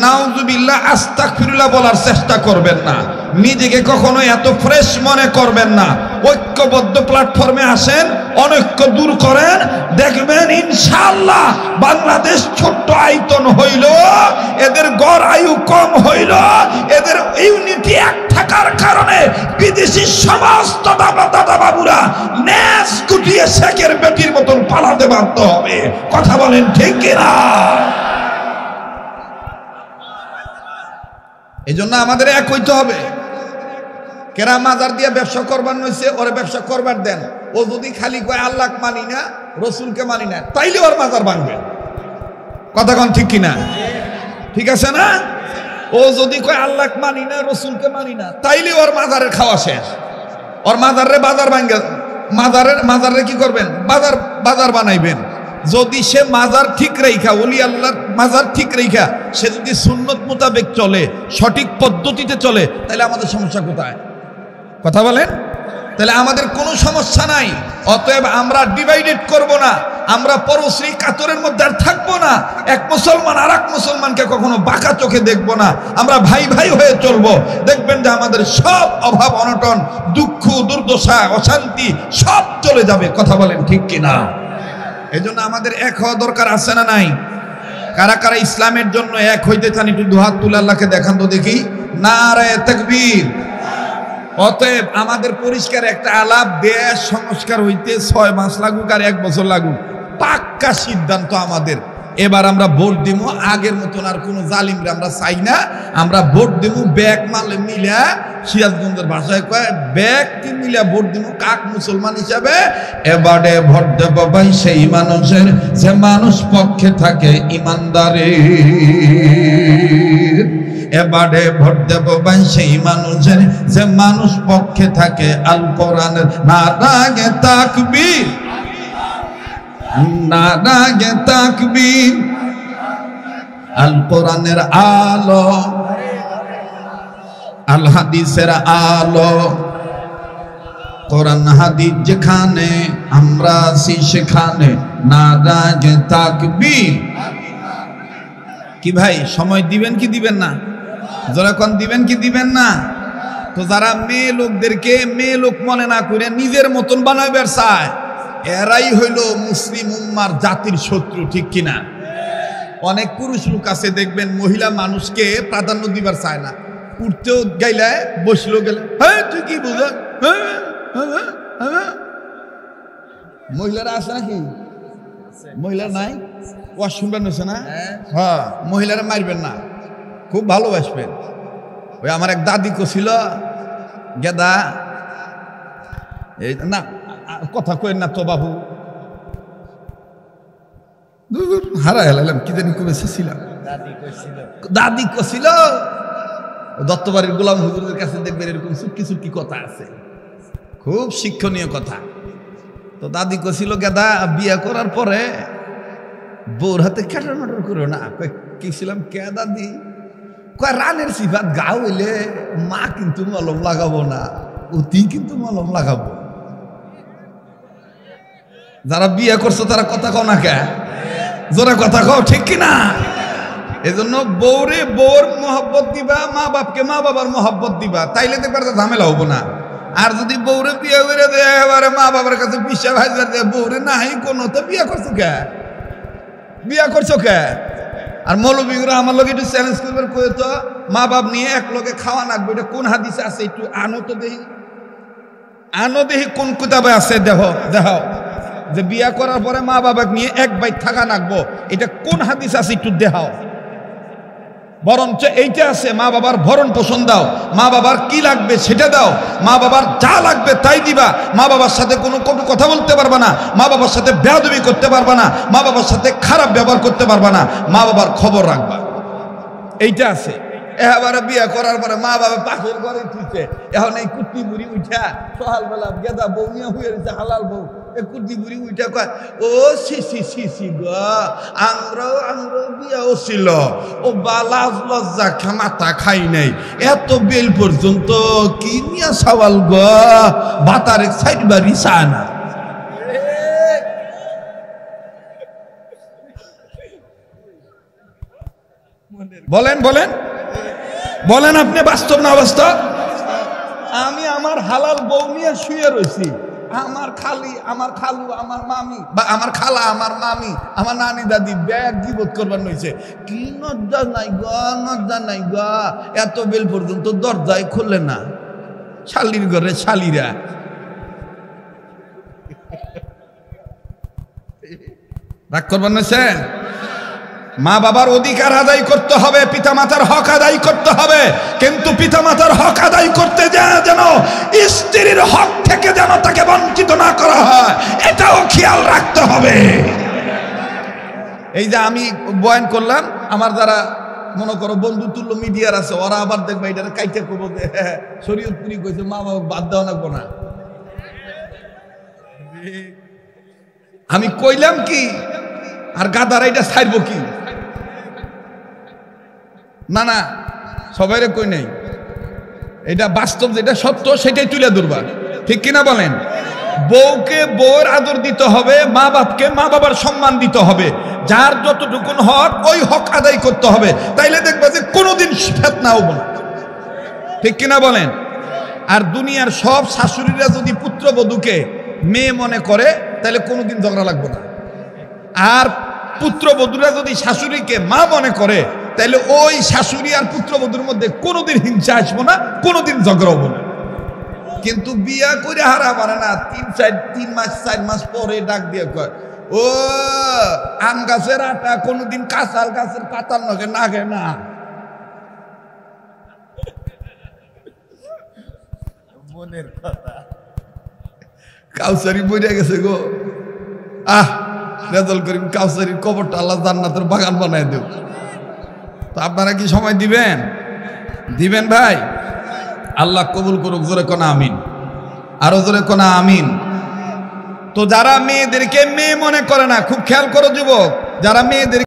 নাউজুবিল্লাহ আস্তাগফিরুল্লাহ বলার চেষ্টা করবেন না। নিজেকে কখনো এত ফ্রেশ মনে করবেন না। ঐক্যবদ্ধ প্ল্যাটফর্মে আসেন, অনৈক্য দূর করেন, দেখবেন ইনশাআল্লাহ বাংলাদেশ ছোট্ট আয়তন হইল, এদের গড় আয়ু কম হইল, এদের ইউনিটি এক থাকার কারণে বিদেশি সমস্ত দাদা বাবুরা নেস গুটিয়ে শেখের বেটির মতন পালাতে বাধ্য হবে। কথা বলেন ঠিক কিনা? এই জন্য আমাদের এক হইতে হবে। কেরা মাজার দিয়ে ব্যবসা করবার নইছে, ওরে ব্যবসা করবার দেন। ও যদি খালি কয় আল্লাহ মানি না, রসুলকে মানি না, তাইলে ওর মাজার ভাঙবে। কথা কোন ঠিক কিনা? ঠিক আছে না? ও যদি কয় আল্লাহ মানি না, রসুলকে মানি না, তাইলে ওর মাজারের খাওয়া শেষ। ওর মাজারে বাজার ভাঙ্গে, মাজারে কি করবেন? বাজার বানাইবেন। যদি সে মাজার ঠিক রেখা, ওলি আল্লাহর মাজার ঠিক রেখা, সে যদি সুন্নত মোতাবেক চলে, সঠিক পদ্ধতিতে চলে, তাহলে আমাদের সমস্যা কোথায়? কথা বলেন। তাহলে আমাদের কোনো সমস্যা নাই। অতএব আমরা ডিভাইডেড করব না, আমরা পরশ্রী কাতরের মধ্যে আর থাকবো না। এক মুসলমান আর এক মুসলমানকে কখনো বাঁকা চোখে দেখবো না। আমরা ভাই ভাই হয়ে চলবো। দেখবেন যে আমাদের সব অভাব অনটন, দুঃখ দুর্দশা অশান্তি সব চলে যাবে। কথা বলেন ঠিক কিনা? এই জন্য আমাদের এক হওয়া দরকার আছে না নাই? কারা কারা ইসলামের জন্য এক হইতে চান একটু দুহাত তুলে আল্লাহকে দেখান তো দেখি। নারায়ে তাকবীর। অতএব আমাদের পরিষ্কার একটা আলাপ, দেশ সংস্কার হইতে 6 মাস লাগুক আর 1 বছর লাগুক, পাক্কা সিদ্ধান্ত আমাদের। এবার আমরা ভোট দিব, আগের মতন আর কোনো জালিমরে আমরা চাই না। আমরা ভোট দিব ব্যাগ মালে মিলা, সিরাজগঞ্জের ভাষায় কয় ব্যাগ কি মিলা ভোট দিব। কাক? মুসলমান হিসাবে। এবারে ভোট দেব ভাই সেই মানুষের যে মানুষ পক্ষে থাকে ইমানদারের। এবারে ভোট দেব ভাই সেই মানুষের যে মানুষ পক্ষে থাকে আল কোরআনের। নারায়ে তাকবীর, নারায়ে তাকবীর। আল কোরআনের আলো, আল হাদিসের আলো। কোরআন হাদিস যেখানে, আমরা আছি সেখানে। নারায়ে তাকবীর। কি ভাই, সময় দিবেন কি দিবেন না? যখন দিবেন কি দিবেন না? তো যারা মেয়ে লোকদেরকে মেয়ে লোক মনে না করে নিজের মতন বানাইবার চায়, এরাই হইল মুসলিম উম্মার জাতির শত্রু। ঠিক কিনা? অনেক পুরুষ লোক আছে দেখবেন মহিলা মানুষকে প্রাধান্য দিবার চায় না। উঠতেও গাইলে, বসলেও গেলে, হ্যাঁ তুই কি বুঝ। মহিলারা আছে নাকি? মহিলা নাই? ওয়াজ শুনবেন হয়েছে না? হ্যাঁ, মহিলারা মারবেন না, খুব ভালোবাসবেন। ওই আমার এক দাদি ছিল গেদা, এই না কথা কই না তো বাবু, হারা হেলাম কি জানি কমেছিলাম। দাদি কছিল দত্তবাড়ির গোলাম হুজুরের কাছে দেখবেন এরকম চুটকি চুটকি কথা আছে, খুব শিক্ষণীয় কথা। তো দাদি কছিল গেদা বিয়ে করার পরে বউর হাতে ক্যাটার মাটার করো না। কি ছিলাম কে দাদি? কয় রানের সিফাত গা হইলে মা কিন্তু মলম লাগাবো না, অতি কিন্তু মলম লাগাবো। যারা বিয়ে করছো তারা কথা কও না কে? জোরে কথা কও, ঠিক কিনা? এই জন্য বউরে বউর মহব্বত দিবা, মা বাপকে মা বাবার মহব্বত দিবা, তাইলে দেখবার ঝামেলা হবো না। আর যদি বউরে বিয়ে করে দেয় এবারে মা বাবার কাছে পিসা ভাইজার দেয়, বউরে নাই কোনো, তো বিয়ে করছো কে? বিয়ে করছো কে? আর মৌলবীরা আমার লোক একটু চ্যালেঞ্জ করবে, কয়ে তো মা বাপ নিয়ে এক লোকে খাওয়া লাগবে, এটা কোন হাদিসে আছে? একটু আনো তো দেখি, আনো দেখি কোন কিতাবে আছে, দেখো দেখো যে বিয়া করার পরে মা বাবাকে নিয়ে এক বাইর থাকা নাকবো, এটা কোন হাদিস আছে একটু দেখাও। বরঞ্চ এইটা আছে, মা বাবার ভরণ পোষণ দাও, মা বাবার কি লাগবে সেটা দাও, মা বাবার যা লাগবে তাই দিবা, মা বাবার সাথে কোনো কথা বলতে পারবা না, মা বাবার সাথে বেয়াদবি করতে পারবা না, মা বাবার সাথে খারাপ ব্যবহার করতে পারবা না, মা বাবার খবর রাখবা, এইটা আছে। এবারে বিয়ে করার পরে মা বাবা পাশের ঘরে তুলছে, এখন এই কুটনি বুড়ি উঠা সকালবেলা গেদা বউ নিয়ে হয়ে রয়েছে, হালাল বউ, এই কুটনি বুড়ি উঠা কয়, ও সি সি সি সি গ আমরাও বিয়াও ছিল, ও বালাজ লজ্জা মাথা খাই নাই, এত বেল পর্যন্ত কি নিয়ে সওয়াল গ বাতারে সাইড বাড়ি চায় না। বলেন বলেন বলেন, আপনি বাস্তব না অবাস্তব? আমি আমার হালাল বউ নিয়ে শুয়ে রয়েছি, আমার খালি, আমার খালু, আমার মামি, বা আমার খালা, আমার মামি, আমার নানি দাদি ব্যাগ গিবত করবার নইছে, কি নজ্জা নাই গা, নজ্জা নাই গা, এত বেল পর্যন্ত দরজায় খুললে না, শালির ঘরে শালিরা। রাগ করবার নইছে? মা বাবার অধিকার আদায় করতে হবে, পিতা মাতার হক আদায় করতে হবে, কিন্তু পিতা মাতার হক আদায় করতে যেন স্ত্রীর হক থেকে যেন তাকে বঞ্চিত না করা হয়, এটাও খেয়াল রাখতে হবে। এই যে আমি বয়ান করলাম, আমার যারা মনে করো বন্ধু তুল্য মিডিয়ার আছে, ওরা আবার দেখবে এটা কাইটা করবো যে শরীয়তপুরি কইছে মা বাবা বাদ দেওয়া লাগবো না। আমি কইলাম কি আর গাদারা এটা ছাড়বো কি? না না, সবাইরে কই নাই, এটা বাস্তব, যেটা সত্য সেটাই তুলে ধরবা, ঠিক কিনা বলেন? বউকে বউর আদর দিতে হবে, মা বাপকে মা বাবার সম্মান দিতে হবে, যার যতটুকুন হক ওই হক আদায় করতে হবে, তাইলে দেখবা যে কোনোদিন ফিতনা হবে না, ঠিক কিনা বলেন? আর দুনিয়ার সব শাশুড়িরা যদি পুত্রবধূকে মেয়ে মনে করে তাহলে কোনোদিন ঝগড়া লাগবে না, আর পুত্রবধূরা যদি শাশুড়িকে মা মনে করে তাহলে ওই শাশুড়ি আর পুত্রবধূর মধ্যে কোনোদিন হিংসা আসবো না, কোনোদিন ঝগড়া হবো না। কিন্তু বিয়া করে হারা পারে না, 3 মাস 4 মাস পরে ডাক দিয়ে কয়, ও আম গাছের আটা কোনোদিন কাঁচাল গাছের পাতার নখে নাগে না। মনের কথা, কাউসারি বইয়া গেছে গো। রেজাল করিম কাউসারির কবরটা আল্লাহ জান্নাতের বাগান বানায় দেব। তো আপনারা কি সময় দিবেন? দিবেন ভাই? আল্লাহ কবুল করুক, জোরে কোনা আমিন, আরো জোরে কোনা আমিন। তো যারা মেয়েদেরকে মেয়ে মনে করে না, খুব খেয়াল করো যুবক, যারা মেয়েদের